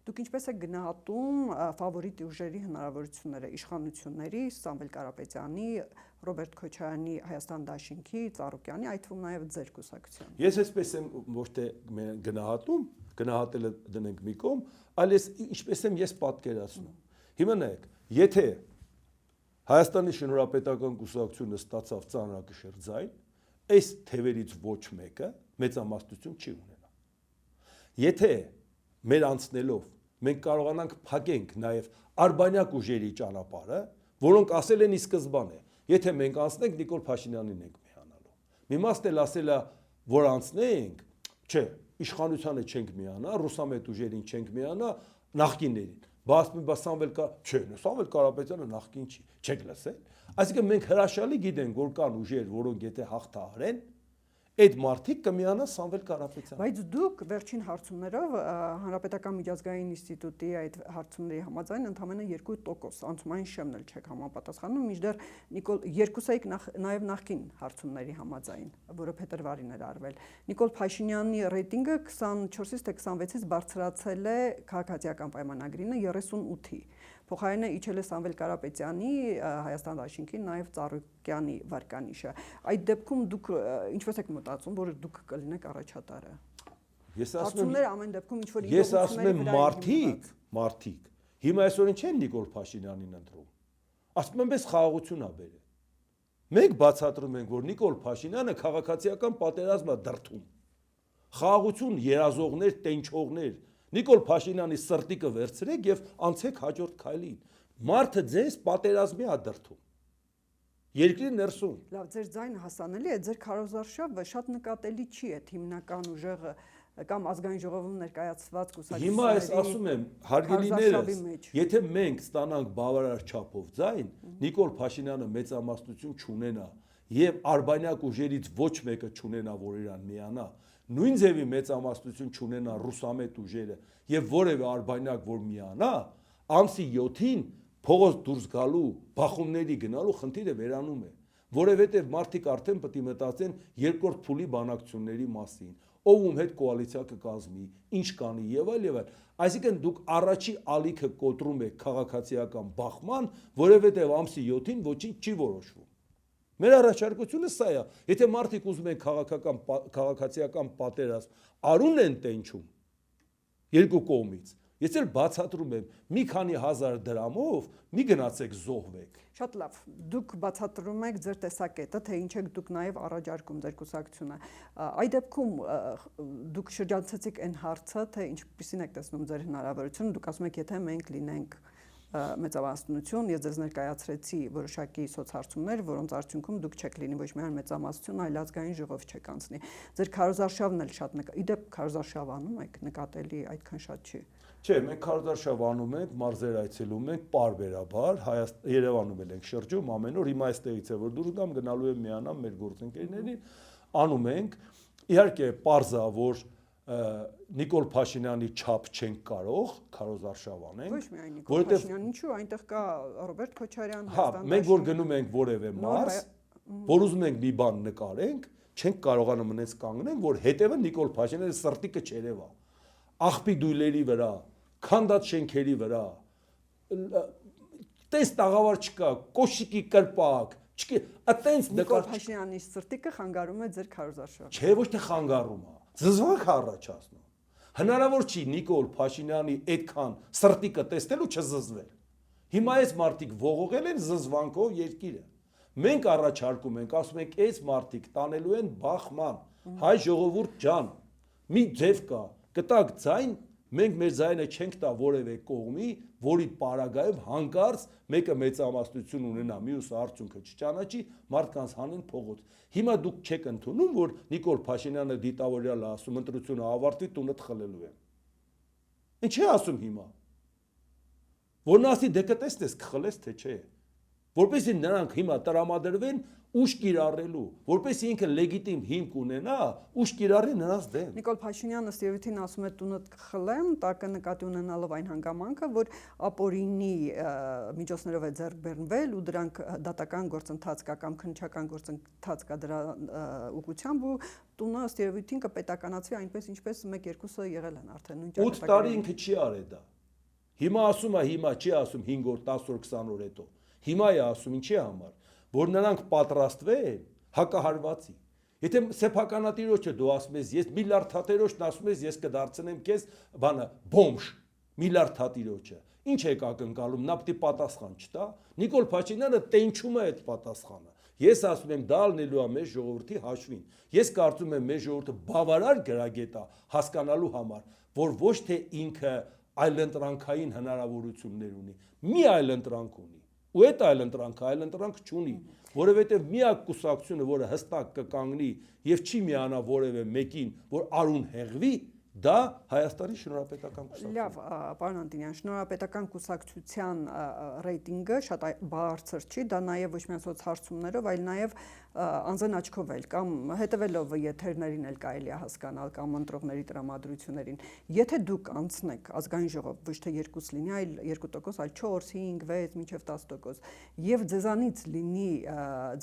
Դուք ինչպես եք գնահատում ֆավորիտ ուժերի հնարավորությունները իշխանությունների, Սամվել Կարապետյանի, Ռոբերտ Քոչարյանի, Հայաստան Դաշինքի, Ծառուկյանի, այդ թվում նաև ձեր կուսակցության։ Ես այսպես եմ ոչ թե գնահատում, գնահատելը դնենք մի կողմ, այլ ինչպես եմ ես պատկերացնում։ Հիմա նայեք, եթե Հայաստանի Շնորհապետական կուսակցությունը ստացավ ծանրակշիռ ձայն, այս թևերից ոչ մեկը մեծամասնություն չի ունենա։ Եթե մեր անցնելով մենք կարողանանք փակենք նաև արբանյակ ուժերի ճանապարհը, որոնք ասել են ի սկզբանե, եթե մենք անցնենք Նիկոլ Փաշինյանին ենք միանալու։ Մի մասն էլ ասել է, որ անցնենք, չէ, իշխանությանը չենք միանա, ռուսամետ ուժերին չենք միանա, նախկիններին։ Բայց Սամվել Կարապետյանը նախկին չի, չեք լսել։ Այսինքն մենք հրաշալի գիտենք, որ կան ուժեր, որոնք եթե հաղթահարեն, այդ մարդիկ կմիանա Սամվել Կարապետյանը։ Բայց դուք վերջին հարցումներով Հանրապետական միջազգային ինստիտուտի այդ հարցումների համաձայն ընդամենը 2% անցումային շեմն էլ չեք համապատասխանում, մինչդեռ Նիկոլ երկուսայիք նաև նախկին հարցումների համաձայն, որը փետրվարին էր արվել։ Նիկոլ Փաշինյանի ռեյտինգը 24-ից թե 26-ից բարձրացել է քաղաքացիական պայմանագրինը 38-ի։ Փոխարենը իջել է Սամվել Կարապետյանի, Հայաստան Դաշինքի, նաև Ծառուկյանի վարկանիշը։ Այդ դեպքում դուք ինչպես եք մտածում, որ դուք կլինեք առաջատարը։ Ես ասում եմ ամեն դեպքում ինչ որ ես ասում եմ մարդիկ հիմա այսօրին չեն Նիկոլ Փաշինյանին ընտրում։ Ասում եմ, ես խաղաղություն ա բերել։ Մենք բացատրում ենք, որ Նիկոլ Փաշինյանը քաղաքացիական պատերազմ է դրդում։ Խաղաղություն, երազողներ, տենչողներ Նիկոլ Փաշինյանի սրտիկը վերցրեք եւ անցեք հաջորդ քայլին։ Մարդը ձեզ պատերազմի է դրդում։ Երկրի ներսում։ Լավ, ձեր ձայնը հասանելի է, ձեր քարոզարշավը շատ նկատելի չի այդ հիմնական ուժեղը կամ ազգային ժողովում ներկայացված կուսակցությունների։ Հիմա ես ասում եմ, հարգելիներս, եթե մենք ստանանք բավարար չափով ձայն, Նիկոլ Փաշինյանը մեծամասնություն չունենա եւ արբանյակ ուժերից ոչ մեկը չունենա, որ իրան միանա, նույն ձևի մեծամասնություն չունենա ռուսամետ ուժերը եւ որևէ արբանյակ որ միանա, ամսի 7-ին փողոց դուրս գալու, բախումների գնալու խնդիրը վերանում է, որովհետեւ մարդիկ արդեն պետք է մտածեն երկրորդ փուլի բանակցությունների մասին, ով ում հետ կոալիցիա կկազմի, ինչ կանի եւ այլ եւ այլ։ Այսինքն դուք առաջի ալիքը կոտրում եք քաղաքացիական բախման, որովհետեւ ամսի 7-ին ոչինչ չի որոշվում։ Մեր առաջարկությունը սա է, եթե մարդիկ ուզում են քաղաքացիական պատերազմ, արուն են տենչում, երկու կողմից։ Ես էլ բացատրում եմ, մի քանի հազար դրամով մի գնացեք զոհվեք։ Շատ լավ, դուք բացատրում եք ձեր տեսակետը, թե ինչ եք դուք նաև առաջարկում ձեր կուսակցությունը։ Այդ դեպքում դուք շրջանցեցիք այն հարցը, թե ինչպիսին եք տեսնում ձեր հնարավորությունը, դուք ասում եք, եթե մենք լինենք մեծամասնություն, ես ձեզ ներկայացրեցի որոշակի սոցհարցումներ, որոնց արդյունքում դուք չեք լինի ոչ միայն մեծամասնություն, այլ ազգային ժողով չեք անցնի։ Ձեր քարոզարշավն էլ շատ իդեպ քարոզարշավ անում եք, նկատելի այդքան շատ չի։ Չէ, մենք քարոզարշավ անում ենք, մարզեր այցելում ենք պարբերաբար, Երևանում ենք շրջում ամեն օր, հիմա այստեղից է որ դուրս գամ, գնալու եմ միանամ մեր գործընկերներին, անում ենք։ Իհարկե, պարզա, որ Նիկոլ Փաշինյանի չափ չենք կարող քարոզարշավ անենք։ Ոչ միայն Նիկոլ Փաշինյան, ինչու այնտեղ կա Ռոբերտ Քոչարյան, Հա, մենք որ գնում ենք որևէ մարզ, որ ուզում ենք մի բան նկարենք, չենք կարողանում մնաց կանգնենք, որ հետևը Նիկոլ Փաշինյանի սրտիկը չերևա։ Աղբի դույլերի վրա, քանդած շենքերի վրա, տես տաղավար չկա, կոշիկի կրպակ, չկա, այտենց Նիկոլ Փաշինյանի սրտիկը խանգարում է ձեր քարոզարշավը։ Չէ, ոչ թե խանգարում է, զզվանք առաջացնում։ Հնարավոր չի Նիկոլ Փաշինյանի այդքան սրտիկը տեսնելու չզզվել։ Հիմա այս մարդիկ ողողել են զզվանքով երկիրը։ Մենք առաջարկում ենք, ասում ենք, այս մարդիկ տանելու են բախման, հայ ժողովուրդ ջան, մի ձև կա, կտակ ձայն, մենք մեր ձայնը չենք տա որևէ կողմի, որի պարագայում հանկարծ մեկը մեծամասնություն ունենա, մյուսը արդյունքը չճանաչի, մարդկանց հանեն փողոց։ Հիմա դուք չեք ընդունում, որ Նիկոլ Փաշինյանը դիտավորյալ ասում, ընտրությունը ավարտվի, տունդ խլելու եմ։ Ինչ է ասում հիմա։ Որ նա ասի դե կտեսնես կխլես թե չէ։ Որպեսզի նրանք հիմա տրամադրվեն ուժ կիրառելու, որպեսզի ինքը լեգիտիմ հիմք ունենա, ուժ կիրառի նրանց դեմ։ Նիկոլ Փաշինյանը Սևիթին ասում է տունը կխլեմ, տակը նկատի ունենալով այն հանգամանքը, որ ապօրինի միջոցներով է ձեռք բերնվել ու դրանք դատական գործընթաց կա կամ քննչական գործընթաց կա դրա ուղղությամբ ու տունը Սևիթին կպետականացվի այնպես ինչպես 1-2-ը եղել են արդեն նույն 8 տարի ինքը չի արել դա։ Հիմա ասում է, հիմա չի ասում 5 օր, 10 օր, 20 օր հետո։ Հիմա է ասում ինչի համար, որ նրանք պատրաստվեն հակահարվածի։ Եթե սեփականատիրոջը դու ասում ես, ես միլիարդատիրոջն ասում ես, ես կդարձնեմ քեզ բանը բոմժ, միլիարդատիրոջը։ Ինչ եք ակնկալում, նա պիտի պատասխան չտա։ Նիկոլ Փաշինյանը տենչում է այդ պատասխանը։ Ես ասում եմ, դա լինելու է մեր ժողովրդի հաշվին։ Ես կարծում եմ, մեր ժողովուրդը բավարար գրագետ է հասկանալու համար, որ ոչ թե ինքը այլընտրանքային հնարավորություններ ունի, մի այլընտրանք ունի։ Ու այդ այլընտրանք չունի, որովհետև միակ կուսակցությունը, որը հստակ կկանգնի եւ չի միանա որևէ մեկին, որ արուն հեղվի, դա Հայաստանի Շնորհապետական կուսակցությունն է։ Լավ, պարոն Անտոնյան, Շնորհապետական կուսակցության ռեյտինգը շատ բարձր չի, դա նաև ոչ միայն սոցհարցումներով, այլ նաև անձն աչքով էլ կամ հետևելով եթերներին էլ կարելի է հասկանալ կամ ընտրողների տրամադրություններին։ Եթե դուք անցնեք ազգային ժողով, ոչ թե 2 լինի, այլ 2%, այլ 4, 5, 6, մինչև 10%, եւ ձեզանից լինի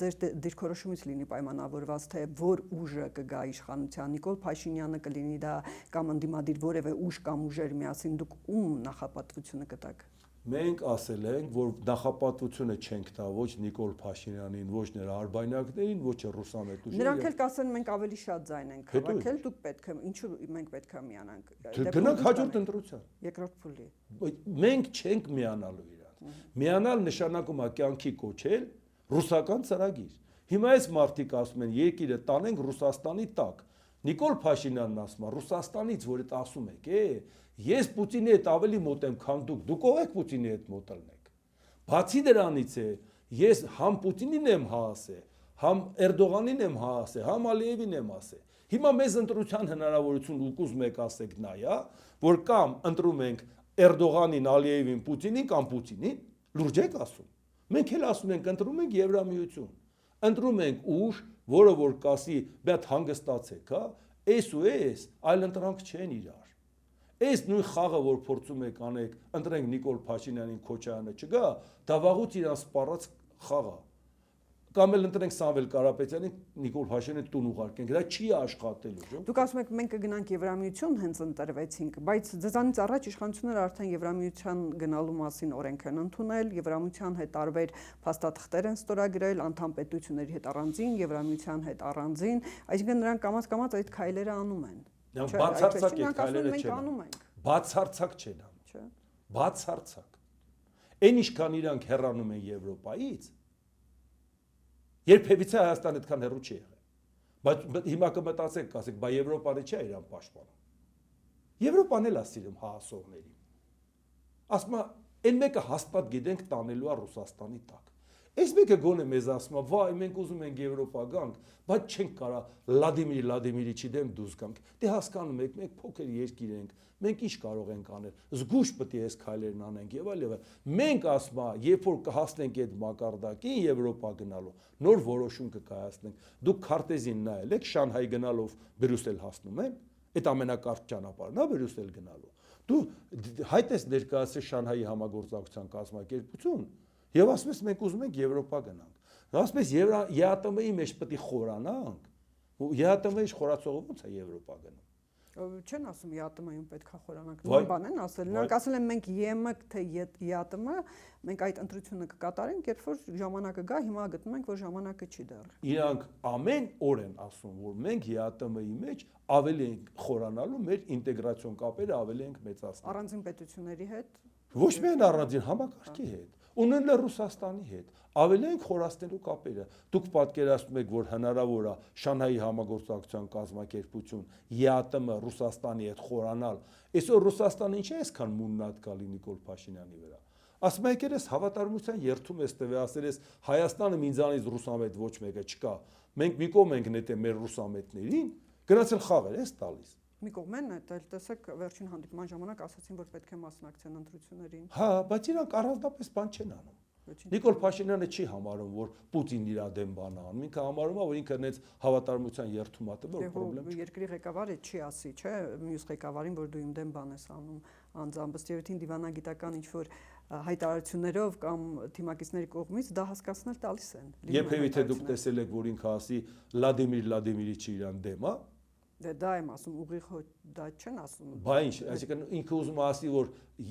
ձեր դիրքորոշումից լինի պայմանավորված, թե որ ուժը կգա իշխանության, Նիկոլ Փաշինյանը կլինի դա կամ ընդդիմադիր որևէ ուժ կամ ուժեր միասին, դուք ում նախապատվությունը կտաք։ Մենք ասել ենք, որ նախապատվությունը չենք տա ոչ Նիկոլ Փաշինյանին, ոչ նրա արբանյակներին, ոչ ռուսամետ ուժերին։ Նրանք էլ կասեն մենք ավելի շատ ձայն ենք հավաքել, դուք պետք է, ինչու մենք պետք է միանանք։ Գնանք հաջորդ ընտրության։ Երկրորդ փուլի։ Մենք չենք միանալու իրանց։ Միանալ նշանակում է կյանքի կոչել ռուսական ծրագիր։ Հիմա այս մարդիկ ասում են երկիրը տանենք Ռուսաստանի տակ։ Նիկոլ Փաշինյանն ասում է Ռուսաստանից, որ այդ ասում եք, ես Պուտինի հետ ավելի մոտ եմ, քան դուք ով եք Պուտինի հետ մոտ ելնեք։ Բացի դրանից է, ես համ Պուտինին եմ հասել, համ Էրդողանին եմ հասել, համ Ալիևին եմ ասել։ Հիմա մեզ ընտրության հնարավորություն ուզում եք ասեք նայա, որ կամ ընտրում ենք Էրդողանին, Ալիևին, Պուտինին կամ Պուտինին, լուրջ եք ասում։ Մենք էլ ասում ենք ընտրում ենք Եվրամիություն։ Ընտրում ենք ուժ, որը որ կասի, բեդ հանգստացեք, հա, էս ու էս, այլ ընտրանք չեն իրար։ Այս նույն խաղը, որ փորձում եք անեք, ընտրենք Նիկոլ Փաշինյանին, Քոչարյանը չգա, դա վաղուց իրան սպառած խաղ է։ Կամ էլ ընտրենք Սամվել Կարապետյանին, Նիկոլ Փաշինյանին տուն ուղարկենք, դա չի աշխատելու։ Դուք ասում եք մենք կգնանք Եվրամիություն, հենց ընտրվեցինք, բայց ձեզանից առաջ իշխանությունները արդեն Եվրամիության գնալու մասին օրենք են ընդունել, Եվրամիության հետ տարբեր փաստաթղթեր են ստորագրել, անդամ պետությունների հետ առանձին, Եվրամիության հետ առանձին, այսինքն նրանք կամաց-կամաց այդ քայլերը անում են։ Բացարձակ այդ քայլերը չեն։ Բացարձակ չեն անում։ Չէ։ Բացարձակ։ Այն ինչքան իրանք հեռանում են Եվրոպայից, երբևիցե Հայաստանը այդքան հեռու չի եղել։ Բայց հիմա կմտածեք, կասեք, բա Եվրոպանը չէ իրան պաշտպանում։ Եվրոպան էլ է սիրում հահասողներին։ Ասում է, այն մեկը հաստատ գիտենք տանելու է Ռուսաստանի տակ։ Այս մեկը գոնե մեզ ասում է, վայ, մենք ուզում ենք Եվրոպա գանք, բայց չենք կարա Վլադիմիր Վլադիմիրիչի դեմ դուրս գանք։ Դե հասկանում եք, մենք փոքր երկիր ենք, մենք ինչ կարող ենք անել։ Զգուշ պետք է այս քայլերն անենք եւ այլ եւ այլ։ Մենք ասում է, երբ որ կհասնենք այդ մակարդակին Եվրոպա գնալու, նոր որոշում կկայացնենք։ Դուք քարտեզին նայել եք Շանհայ գնալով Բրյուսել հասնում են, այդ ամենակարճ ճանապարհն է Բրյուսել գնալու։ Դու հայտ ես ներկայացրել Շանհայի համագործակցության կազմակերպություն եւ ասում ես մենք ուզում ենք Եվրոպա գնանք։ Ասում ես ԵԱՏՄ-ի մեջ պետք է խորանանք։ ԵԱՏՄ-ի խորացողը ո՞նց է Եվրոպա գնում։ Չեն ասում ԵԱՏՄ-ում պետք է խորանանք։ Նույն բան են ասել։ Նրանք ասել են մենք ԵՄ թե ԵԱՏՄ, մենք այդ ընտրությունը կկատարենք, երբ որ ժամանակը գա, հիմա գտնում ենք, որ ժամանակը չի դեռ։ Իրանք ամեն օր են ասում, որ մենք ԵԱՏՄ-ի մեջ ավելի ենք խորանալու, մեր ինտեգրացիոն կապերը ավելի ենք մեծացնում։ Առանձին պետությունների հետ։ Ոչ միայն առանձին համակարգի հետ, ունենալ Ռուսաստանի հետ, ավելի ենք խորացնելու կապերը։ Դուք պատկերացնում եք, որ հնարավոր է Շանհայի համագործակցության կազմակերպություն ԵԱՏՄ Ռուսաստանի հետ խորանալ։ Այսօր Ռուսաստանը ինչ է այսքան մուննատ գալի Նիկոլ Փաշինյանի վրա։ Ասում եք, ես հավատարմության երթում ես տվել, ասել ես Հայաստանը ինձանից ռուսամետ ոչ մեկը չկա։ Մենք մի կողմ ենք նետել մեր ռուսամետներին, գնացել խաղեր ես տալիս։ Մի կողմ են այդել, տեսեք, վերջին հանդիպման ժամանակ ասացին, որ պետք է մասնակցեն ընտրություններին։ Հա, բայց իրանք առանձնապես բան չեն անում։ Նիկոլ Փաշինյանը չի համարում, որ Պուտինն իր դեմ բան է անում, ինքը համարում է, որ ինքը նենց հավատարմության երթում է տվել, որ պրոբլեմ չի։ Երկրի ղեկավարը չի ասի, չէ, մյուս ղեկավարին, որ դու իմ դեմ բան ես անում, անձամբ ըստ երևույթին դիվանագիտական ինչ-որ հայտարարություններով կամ թիմակիցների կողմից դա հասկացնել տալիս են։ Երբևիթե դուք տեսել եք, որ ինքը ասի Վլադիմիր Վլադիմիրիչը իրան դեմ է։ Դե դա եմ ասում, ուղիղ դա չեն ասում։ Բա ինչ, այսինքն ինքը ուզում է ասի, որ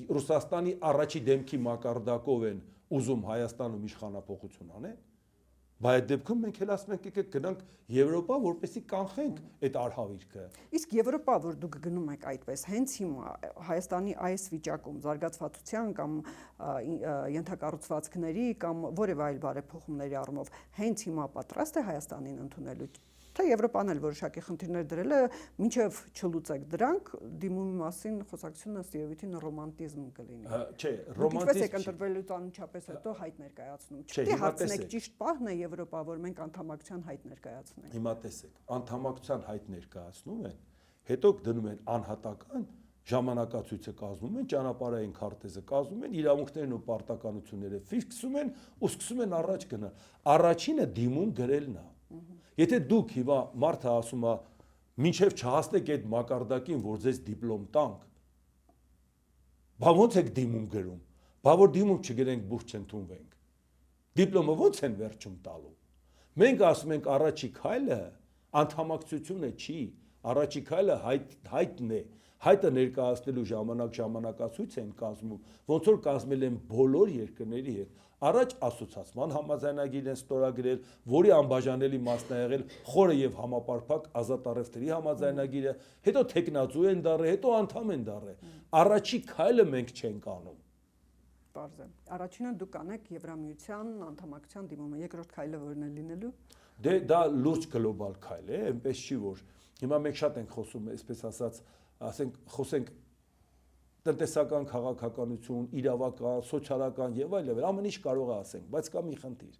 Ռուսաստանի առաջի դեմքի մակարդակով են ուզում Հայաստանում իշխանապողություն անեն։ Բայց այդ դեպքում մենք էլ ասում ենք, եկեք գնանք Եվրոպա, որպեսզի կանխենք այդ արհավիրքը։ Իսկ Եվրոպա, որ դուք գնում եք այդպես, հենց հիմա Հայաստանի այս վիճակում զարգացվածության կամ ենթակառուցվածքների կամ որևէ այլ բարեփոխումների առումով հենց հիմա պատրաստ է Հայաստանին ընդունելու թե Եվրոպան էլ որոշակի խնդիրներ դրել է, մինչև չլուծեք դրանք, դիմումի մասին խոսակցությունը ըստ երևույթին ռոմանտիզմ կլինի։ Չէ, ռոմանտիզմ եք ընտրվելուց անմիջապես հետո հայտ ներկայացնում։ Չէ, հարցնեք ճիշտ պահն է Եվրոպա, որ մենք անդամակցության հայտ ներկայացնենք։ Հիմա տեսեք, անդամակցության հայտ ներկայացնում են, հետո դնում են անհատական ժամանակացույցը կազմում են, ճանապարհային քարտեզը կազմում են, իրավունքներն ու պարտականությունները ֆիքսում են ու սկսում են առաջ գնալ։ Առաջինը դիմում գրելն է։ Եթե դուք հիմա մարդը ասում է, մինչև չհասնեք այդ մակարդակին, որ ձեզ դիպլոմ տանք, բա ո՞նց եք դիմում գրում, բա որ դիմում չգրենք բուրջ չընդունվենք, դիպլոմը ո՞նց են վերջում տալու։ Մենք ասում ենք առաջի քայլը անդամակցությունը չի, առաջի քայլը հայտն է, հայտը ներկայացնելու ժամանակացույց են կազմում, ոնց որ կազմել են բոլոր երկրների հետ։ Առաջ ասոցիացման համաձայնագիր են ստորագրել, որի անբաժանելի մասն է եղել խորը եւ համապարփակ ազատ առևտրի համաձայնագիրը, հետո տեխնացու են դառել, հետո անդամ են դառել։ Առաջի քայլը մենք չենք անում։ Պարզ է։ Առաջինը դուք կանեք Եվրամիության անդամակցության դիմումը, երկրորդ քայլը որն է լինելու։ Դե դա լուրջ գլոբալ քայլ է, այնպես չի որ հիմա մենք շատ ենք խոսում, այսպես ասած, ասենք խոսենք տնտեսական քաղաքականություն, իրավական, սոցիալական եւ այլ, ամեն ինչ կարող է ասենք, բայց կա մի խնդիր։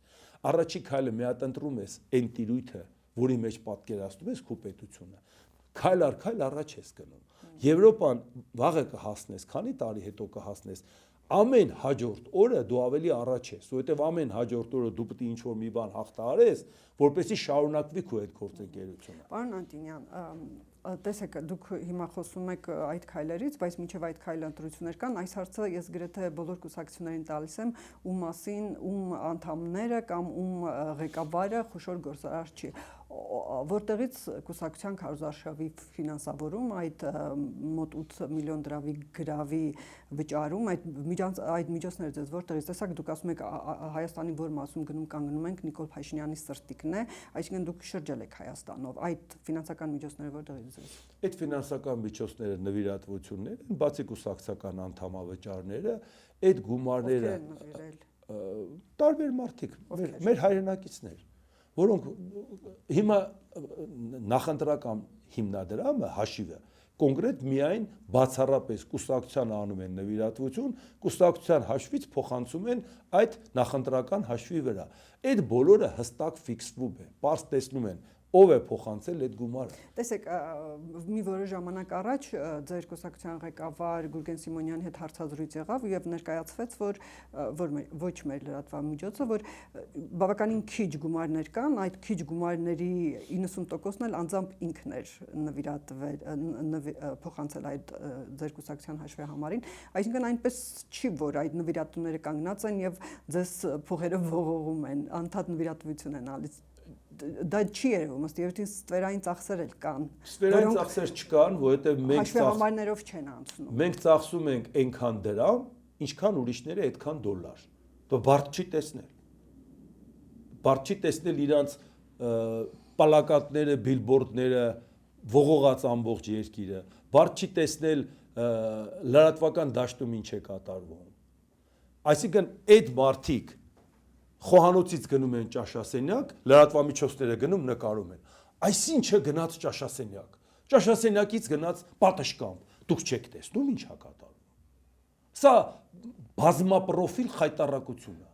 Առաջի քայլը մի հատ ընտրում ես այն տիրույթը, որի մեջ պատկերացնում ես քո պետությունը։ Քայլ առ քայլ առաջ ես գնում։ Եվրոպան վաղը կհասնես, քանի տարի հետո կհասնես։ Ամեն հաջորդ օրը դու ավելի առաջ ես, որովհետև ամեն հաջորդ օրը դու պետք է ինչ-որ մի բան հաղթահարես, որպեսզի շարունակվի քո այդ գործընկերությունը։ Պարոն Անտոնյան, տեսեք, դուք հիմա խոսում եք այդ քայլերից, բայց մինչև այդ քայլը ընտրություններ կան, այս հարցը ես գրեթե բոլոր կուսակցություններին տալիս եմ, ում մասին, ում անդամները կամ ում ղեկավարը խոշոր գործարար չի։ որտեղից կուսակցության քարոզարշավի ֆինանսավորում, այդ մոտ 8 միլիոն դրամի գրավի վճարում, այդ միջոցները ձեզ որտեղից տեսակ, դուք ասում եք Հայաստանի որ մասում կանգնում ենք Նիկոլ Փաշինյանի սրտիկն է, այսինքն դուք շրջել եք Հայաստանով, այդ ֆինանսական միջոցները որտեղից ձեզ։ Այդ ֆինանսական միջոցները նվիրատվություններ են, բացի կուսակցական անդամավճարները, այդ գումարները տարբեր մարդիկ, մեր հայրենակիցներ, որոնք հիմա նախընտրական հիմնադրամը հաշիվը կոնկրետ միայն բացառապես կուսակցության անում են նվիրատվություն, կուսակցության հաշվից փոխանցում են այդ նախընտրական հաշվի վրա։ Այդ բոլորը հստակ ֆիքսվում է, պարզ տեսնում են ով է փոխանցել այդ գումարը։ Տեսեք, մի որոշ ժամանակ առաջ ձեր կուսակցության ղեկավար Գուրգեն Սիմոնյանի հետ հարցազրույց եղավ եւ ներկայացվեց, որ ոչ մեր լրատվամիջոցը, որ բավականին քիչ գումարներ կան, այդ քիչ գումարների 90%-ն էլ անձամբ ինքն էր փոխանցել այդ ձեր կուսակցության հաշվի համարին, այսինքն այնպես չի, որ այդ նվիրատուները կանգնած են եւ ձեզ փողերը ողողում են, անդադ նվիրատվություն են ալիս։ Դա չի երևում, ըստ երևույթին ստվերային ծախսեր էլ կան։ Ստվերային ծախսեր չկան, որովհետև հաշվի համարներով չեն անցնում։ Մենք ծախսում ենք այնքան դրամ, ինչքան ուրիշները այդքան դոլար։ Դա բարդ չի տեսնել։ Բարդ չի տեսնել իրանց պալակատները, բիլբորդները, ողողած ամբողջ երկիրը։ Բարդ չի տեսնել լրատվական դաշտում ինչ է կատարվում։ Այսինքն այդ մարդիկ խոհանոցից գնում են ճաշասենյակ, լրատվամիջոցները գնում նկարում են։ Այսինչը գնաց ճաշասենյակ։ Ճաշասենյակից գնաց պատշգամբ։ Դուք չեք տեսնում ինչ է կատարվում։ Սա բազմապրոֆիլ խայտառակություն է։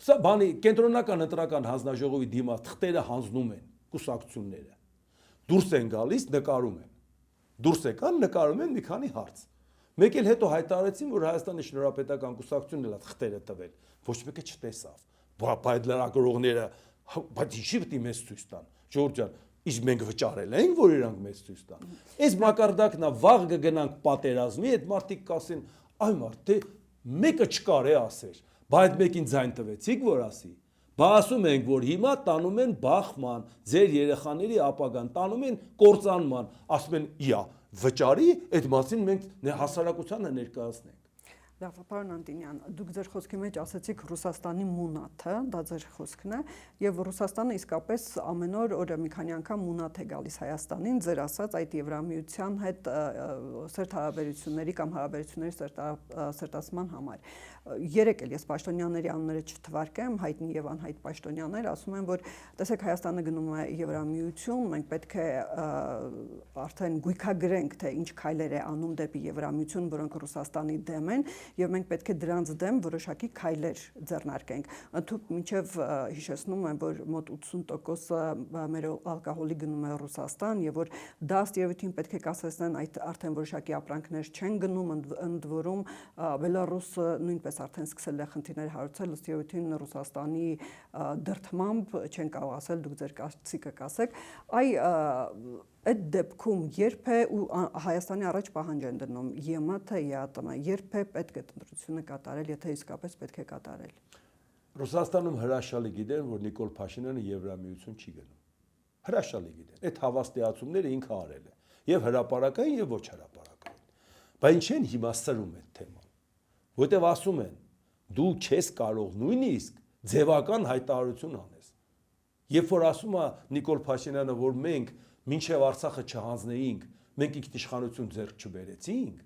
Սա բանի կենտրոնական ընտրական հանձնաժողովի դիմաց թղթերը հանձնում են կուսակցությունները։ Դուրս են գալիս, նկարում են։ Դուրս եկան, նկարում են մի քանի հարց։ Մեկ էլ հետո հայտարարեցին, որ Հայաստանի Շնորհապետական կուսակցությունն էլ թղթերը տվել, ոչ մեկը չտեսավ։ Բայց այդ լրագրողները, բայց ինչի՞ պետք է մեզ ցույց տան։ Ժողովուրդ ջան, իսկ մենք վճարել ենք, որ իրանք մեզ ցույց տան։ Այս մակարդակն է, վաղ կգնանք պատերազմի, այդ մարդիկ կասեն, այ մարդ, դե մեկը չկար է ասեր, բայց այդ մեկին ձայն տվեցիք, որ ասի։ Բա ասում ենք, որ հիմա տանում են բախման, ձեր երեխաների ապագան տանում են կործանման, ասում են, իա վճարի, այդ մասին մենք հասարակությանը ներկայացնենք։ Լավ, պարոն Անտինյան, դուք ձեր խոսքի մեջ ասացիք Ռուսաստանի մունաթը, դա ձեր խոսքն է, եւ Ռուսաստանը իսկապես ամեն օրը մի քանի անգամ մունաթ է գալիս Հայաստանին, ձեր ասած այդ Եվրամիության հետ սերտ հարաբերությունների կամ հարաբերությունների սերտացման համար։ Երեք էլ ես պաշտոնյաների անունները չթվարկեմ, հայտնի եւ անհայտ պաշտոնյաներ ասում են, որ տեսեք Հայաստանը գնում է Եվրամիություն, մենք պետք է արդեն գույքագրենք, թե ինչ քայլեր է անում դեպի Եվրամիություն, որոնք Ռուսաստանի դեմ են, եւ մենք պետք է դրանց դեմ որոշակի քայլեր ձեռնարկենք։ Ընդհանուր մինչեւ հիշեցնում եմ, որ մոտ 80% մեր ալկոհոլի գնում է Ռուսաստան եւ որ դա ըստ երևույթին պետք է կասեցնեն, այդ արդեն որոշակի ապրանքներ չեն գնում, ընդ որում Բելարուսը նույնպես արդեն սկսել է խնդիրներ հարուցել, ըստ երևույթին Ռուսաստանի դրդմամբ չեն կարող ասել, դուք ձեր կարծիքը կասեք, այդ դեպքում երբ է ու Հայաստանի առաջ պահանջ են դնում ԵՄ թե ԵԱՏՄ, երբ է պետք է ընտրությունը կատարել, եթե իսկապես պետք է կատարել։ Ռուսաստանում հրաշալի գիտեն, որ Նիկոլ Փաշինյանը Եվրամիություն չի գնում։ Հրաշալի գիտեն։ Այդ հավաստիացումները ինքը արել է, եւ հրապարակային եւ ոչ հրապարակային։ Բայց ինչ են հիմա սրում այդ թեման, որտեվ ասում են, դու չես կարող նույնիսկ ձևական հայտարարություն անես։ Երբ որ ասում է Նիկոլ Փաշինյանը, որ մենք մինչև Արցախը չհանձնեինք, մենք ինքնիշխանություն ձեռք չբերեցինք,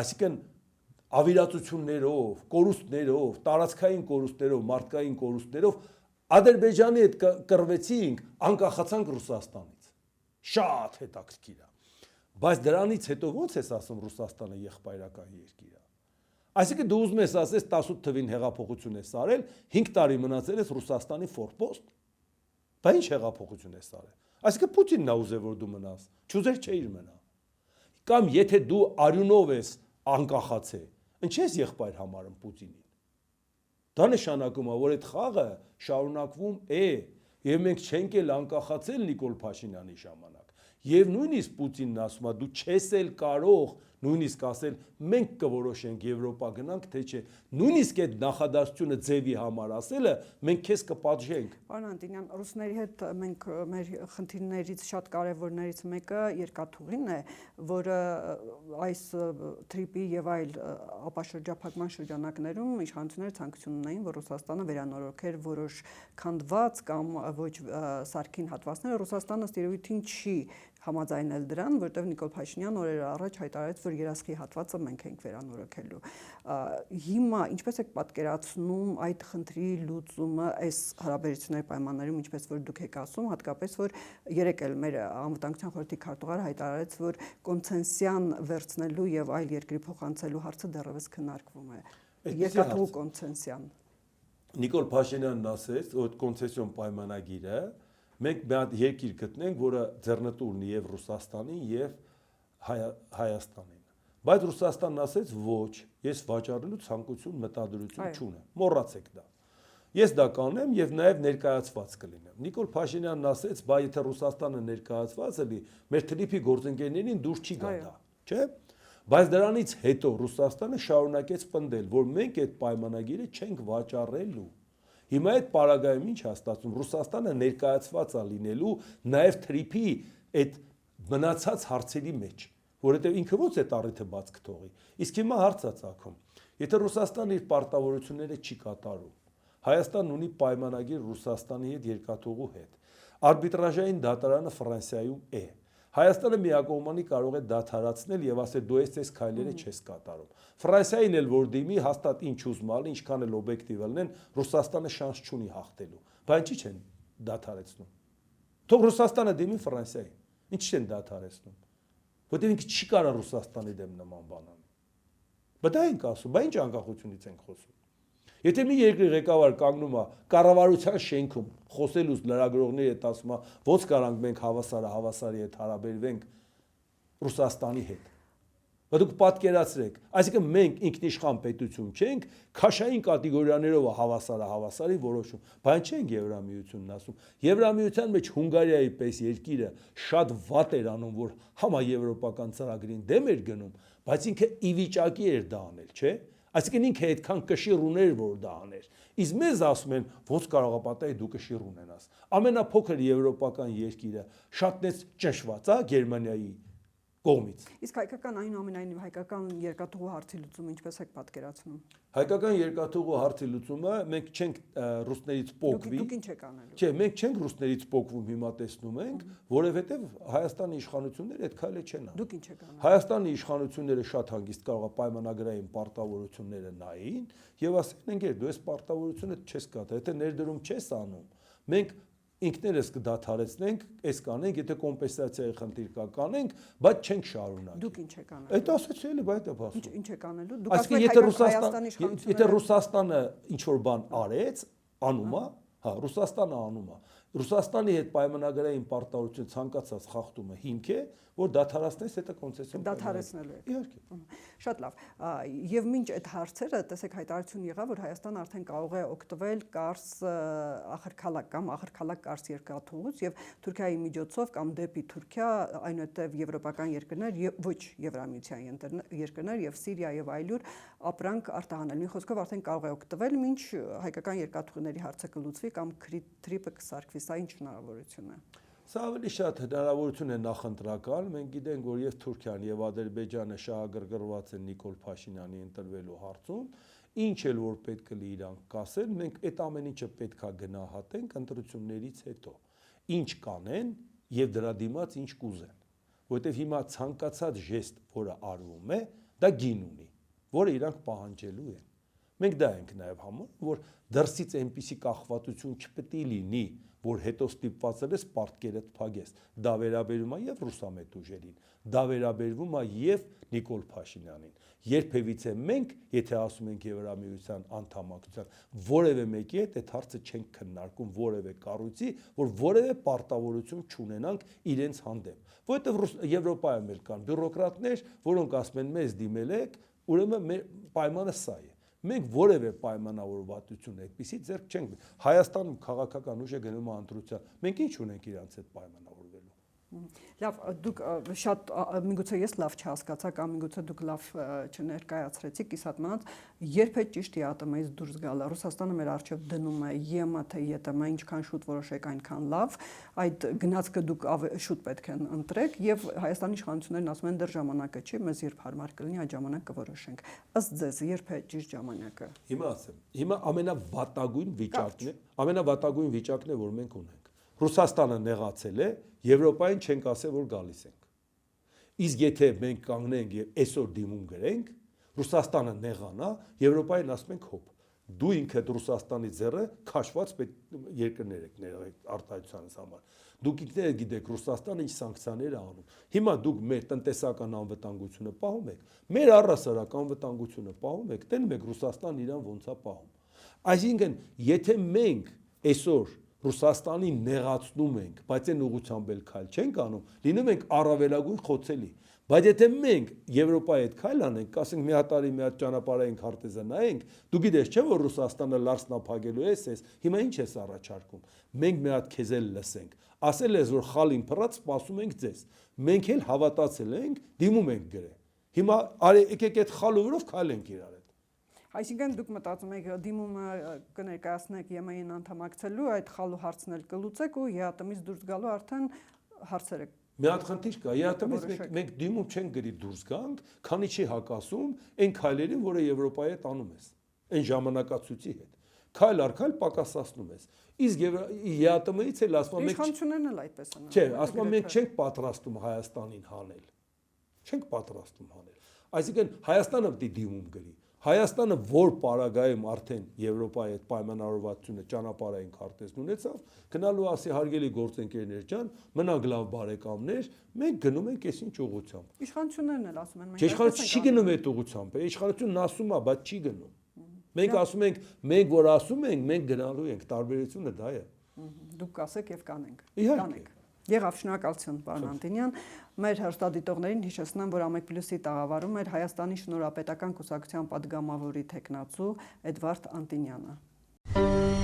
այսինքն ավիրացություններով, կորուստներով, տարածքային կորուստներով, մարդկային կորուստներով Ադրբեջանի հետ կռվեցինք, անկախացանք Ռուսաստանից։ Շատ հետաքրքիր է։ Բայց դրանից հետո ո՞նց ես ասում Ռուսաստանը եղբայրական երկիր է։ Այսինքն դու ուզում ես ասես 18 թվին հեղափոխություն ես արել, 5 տարի մնացել ես Ռուսաստանի ֆորպոստ։ Բայց ինչ հեղափոխություն ես արել։ Այսինքն Պուտինն է ուզել, որ դու մնաս, չուզեր չէիր մնա։ Կամ եթե դու արյունով ես անկախացել, ինչ ես եղբայր համարում Պուտինին։ Դա նշանակում է, որ այդ խաղը շարունակվում է, եւ մենք չենք էլ անկախացել Նիկոլ Փաշինյանի ժամանակ։ Եվ նույնիսկ Պուտինն ասում է, դու չես էլ կարող նույնիսկ ասել մենք կորոշենք Եվրոպա գնանք թե չէ, նույնիսկ այդ նախադասությունը ձևի համար ասելը մենք քեզ կպատժենք։ Պարոն Անտոնյան, ռուսների հետ մենք մեր խնդիրներից շատ կարևորներից մեկը երկաթուղին է, որը այս թրիպի եւ այլ ապաշրջափակման շրջանակներում իշխանությունները ցանկություն ունեին, որ Ռուսաստանը վերանորոգեր որոշ քանդված կամ ոչ սարքին հատվածները։ Ռուսաստանը ստիրույթին չի համաձայնել դրան, որտեղ Նիկոլ Փաշինյան օրեր առաջ հայտարարեց, որ երասխի հատվածը մենք ենք վերանորոգելու։ Հիմա ինչպես եք պատկերացնում այդ խնդրի լուծումը այս հարաբերությունների պայմաններում, ինչպես որ դուք եք ասում, հատկապես որ երեք էլ մեր անվտանգության խորհրդի քարտուղարը հայտարարեց, որ կոնցենսիան վերցնելու եւ այլ երկրի փոխանցելու հարցը դեռևս քննարկվում է։ Երկաթուղու կոնցենսիան։ Նիկոլ Փաշինյանն ասեց, որ կոնցեսիոն պայմանագիրը մենք մի հատ երկիր գտնենք, որը ձեռնտու ունի եւ Ռուսաստանին եւ Հայաստանին։ Բայց Ռուսաստանն ասեց ոչ, ես վաճառելու ցանկություն մտադրություն չունեմ։ Մոռացեք դա։ Ես դա կանեմ եւ նաեւ ներկայացված կլինեմ։ Նիկոլ Փաշինյանն ասեց, բա եթե Ռուսաստանը ներկայացված էլի, մեր թրիփի գործընկերներին դուրս չի գա դա, չէ՞։ Բայց դրանից հետո Ռուսաստանը շարունակեց պնդել, որ մենք այդ պայմանագիրը չենք վաճառելու։ Հիմա այդ պարագայում ինչ հաստատում, Ռուսաստանը ներկայացված է լինելու նաև թրիփի այդ մնացած հարցերի մեջ, որովհետև ինքը ո՞նց է առիթը բաց կթողի։ Իսկ հիմա հարց է ծագում, եթե Ռուսաստանը իր պարտավորությունները չի կատարում, Հայաստանն ունի պայմանագիր Ռուսաստանի հետ երկաթուղու հետ, արբիտրաժային դատարանը Ֆրանսիայում է, Հայաստանը միակողմանի կարող է դադարացնել եւ ասել դու այս քայլերը չես կատարում։ Ֆրանսիային էլ որ դիմի հաստատ ինչ ուզմալ, ինչքան էլ օբյեկտիվ լինեն, Ռուսաստանը շանս չունի հաղթելու։ Բայց ինչի՞ չեն դադարեցնում։ Թող Ռուսաստանը դիմի Ֆրանսիային։ Ինչի՞ չեն դադարեցնում։ Որտեղ ինքը չի կարող Ռուսաստանի դեմ նման բան անել։ Բայց դա ենք ասում, բայց ինչ անկախությունից ենք խոսում։ Եթե մի երկրի ղեկավար կանգնում է կառավարության շենքում, խոսելուց լրագրողների հետ ասում է, ոնց կարանք մենք հավասարի հետ հարաբերվենք Ռուսաստանի հետ։ Բայց դուք պատկերացրեք, այսինքն մենք ինքնիշխան պետություն չենք, քաշային կատեգորիաներով է հավասարի որոշում, բայց չենք Եվրամիությունն ասում։ Եվրամիության մեջ Հունգարիայի պես երկիրը շատ վատ էր անում, որ համաեվրոպական ծրագրին դեմ էր գնում, բայց ինքը ի վիճակի էր դա անել, չէ՞։ Այսինքն ինքը այդքան կշիռ ուներ, որ դա աներ։ Իսկ մեզ ասում են, ոնց կարող է պատահի դու կշիռ ունենաս։ Ամենափոքր եվրոպական երկիրը շատնեց ճնշված է Գերմանիայի կողմից։ Իսկ հայկական այնուամենայնիվ հայկական երկաթուղու հարցի լուծումը ինչպես եք պատկերացնում։ Հայկական երկաթուղու հարցի լուծումը մենք չենք ռուսներից պոկվի։ Դուք ինչ եք անելու։ Չէ, մենք չենք ռուսներից պոկվում, հիմա տեսնում ենք, որովհետև Հայաստանի իշխանությունները այդ քայլը չեն անում։ Դուք ինչ եք անելու։ Հայաստանի իշխանությունները շատ հանգիստ կարող է պայմանագրային պարտավորությունները նային եւ ասեն, ընկեր, դու այս պարտավորությունը չես կատարում, եթե ներդրում չես անում, մենք ինքներս կդադարեցնենք, այս կանենք, եթե կոմպենսացիայի խնդիր կա կանենք, բայց չենք շարունակի։ Դուք ինչ եք անելու։ Այդ ասեցի էլի, բայց դա ասում։ Ինչ եք անելու։ Դուք ասում եք եթե Ռուսաստանը ինչ որ բան արեց, անում է, հա, Ռուսաստանը անում է։ Ռուսաստանի հետ պայմանագրային պարտավորություն ցանկացած խախտումը հիմք է, որ դադարացնես հետո կոնցեսիոն դադարեցնելու է։ Իհարկե։ Շատ լավ։ Եվ մինչ այդ հարցերը, տեսեք, հայտարարություն եղավ, որ Հայաստանը արդեն կարող է օգտվել Կարս ախրքալակ կամ ախրքալակ Կարս երկաթուղուց եւ Թուրքիայի միջոցով կամ դեպի Թուրքիա, այնուհետեւ եվրոպական երկրներ եւ ոչ Եվրամիության երկրներ եւ Սիրիա եւ այլուր ապրանք արտահանել։ Մի խոսքով արդեն կարող է օգտվել, մինչ հայկական երկաթուղների հարցը կլուծվի կամ թրիպը կսարքվի։ Սա ինչ հնարավորություն է։ Սա ավելի շատ հնարավորություն է նախընտրական։ Մենք գիտենք, որ եւ Թուրքիան եւ Ադրբեջանը շահագրգռված են Նիկոլ Փաշինյանի ընտրվելու հարցում, ինչ էլ որ պետք է լի իրանք կասեն, մենք այդ ամեն ինչը պետքա գնահատենք ընտրություններից հետո։ Ինչ կանեն եւ դրա դիմաց ինչ կուզեն։ Որովհետեւ հիմա ցանկացած ժեստ, որը արվում է, դա գին ունի, որը իրանք պահանջելու են։ Մենք դա ենք նաեւ համոզվում, որ դրսից այնպիսի կախվածություն չպետք է լինի, որ հետո ստիպված ես պարտքերդ փագես։ Դա վերաբերում է եւ ռուսամետ ուժերին, դա վերաբերվում է եւ Նիկոլ Փաշինյանին։ Երբևիցե մենք, եթե ասում ենք Եվրամիության անդամակցության, որևէ մեկի հետ այդ հարցը չենք քննարկում որևէ կառույցի, որ որևէ պարտավորություն չունենանք իրենց հանդեպ։ Որովհետեւ Եվրոպայում էլ կան բյուրոկրատներ, որոնք ասում են մեզ դիմել եք, ուրեմն մեր պայմանը սա է։ Մենք որևէ պայմանավորվածություն այդպիսի ձեռք չենք։ Հայաստանում քաղաքական ուժը գնում է ընտրության։ Մենք ինչ ունենք իրանց հետ պայմանավորվելու։ Լավ, դուք շատ միգուցե ես լավ չհասկացա կամ միգուցե դուք լավ չներկայացրեցիք, իսկ հատմանած երբ է ճիշտ ԵԱՏՄ-ից դուրս գալը։ Ռուսաստանը մեր առջև դնում է ԵՄ թե ԵՏՄ, ինչքան շուտ որոշեք, այնքան լավ, այդ գնացքը դուք շուտ պետք է ընտրեք եւ Հայաստանի իշխանություններն ասում են դեռ ժամանակը չի, մեզ երբ հարմար կլինի այդ ժամանակ կորոշենք։ Ըստ ձեզ երբ է ճիշտ ժամանակը։ Հիմա ասեմ, հիմա ամենավատագույն վիճակն է, որ մենք ունենք։ Ռուսաստանը նեղացել է, Եվրոպային չենք ասել, որ գալիս ենք։ Իսկ եթե մենք կանգնենք եւ այսօր դիմում գրենք, Ռուսաստանը նեղանա, Եվրոպային ասում ենք հոп։ Դու ինքդ Ռուսաստանի ձեռը քաշված երկրներ եք ներողեք արտահայտությանս համար։ Դուք ինքներդ գիտեք Ռուսաստանը ինչ սանկցիաներ է անում։ Հիմա դուք մեր տնտեսական անվտանգությունը պահում եք, մեր առհասարակ անվտանգությունը պահում եք, տենում եք Ռուսաստանն իրան ոնց է պահում։ Այսինքն, եթե մենք այսօր Ռուսաստանին նեղացնում ենք, բայց այն ուղղությամբ էլ քայլ չենք անում, լինում ենք առավելագույն խոցելի։ Բայց եթե մենք Եվրոպայի հետ քայլ անենք, ասենք մի հատարի մի հատ ճանապարհային քարտեզը նայենք, դու գիտես չէ՞ որ Ռուսաստանը լարսնափակելու է էս, հիմա ինչ ես առաջարկում։ Մենք մի հատ քեզ էլ լսենք։ Ասել ես որ խալին փռած սպասում ենք ձեզ։ Մենք էլ հավատացել ենք, դիմում ենք գրե։ Հիմա արի եկեք այդ խալու վրով քայլենք իրար։ Այսինքն դուք մտածում եք դիմումը կներկայացնեք ԵՄ-ին անդամակցելու, այդ խալու հարցն էլ կլուծեք ու ԵԱՏՄ-ից դուրս գալու արդեն հարցերը։ Մի հատ խնդիր կա, ԵԱՏՄ-ից մենք դիմում չենք գրի դուրս գանք, քանի չի հակասում այն քայլերին, որը Եվրոպայի հետ անում ես, այն ժամանակացույցի հետ։ Քայլ առ քայլ պակասացնում ես։ Իսկ ԵԱՏՄ-ից էլ ասում ենք իշխանություններն էլ այդպես են։ Չէ, ասում մենք չենք պատրաստում Հայաստանին հանել։ Չենք պատրաստում հանել։ Այսինքն Հայաստանը պետք է դիմում գրի։ Հայաստանը որ պարագայում արդեն Եվրոպայի հետ պայմանավորվածությունը ճանապարհային քարտեզն ունեցավ, գնալու ասի հարգելի գործընկերներ ջան, մնաք լավ բարեկամներ, մենք գնում ենք այսինչ ուղղությամբ։ Իշխանություններն էլ ասում են մենք։ Իշխանությունը չի գնում այդ ուղղությամբ, իշխանությունն ասում է, բայց չի գնում։ Մենք ասում ենք, մենք որ ասում ենք, մենք գնալու ենք, տարբերությունը դա է։ Դուք կասեք եւ կանենք։ Իհարկե։ Եղավ, շնորհակալություն, պարոն Անտոնյան։ Մեր հեռուստադիտողներին հիշեցնեմ, որ Ամեկ+-ի տաղավարում էր Հայաստանի շնորհապետական կուսակցության պատգամավորի թեկնածու Էդվարդ Անտոնյանը։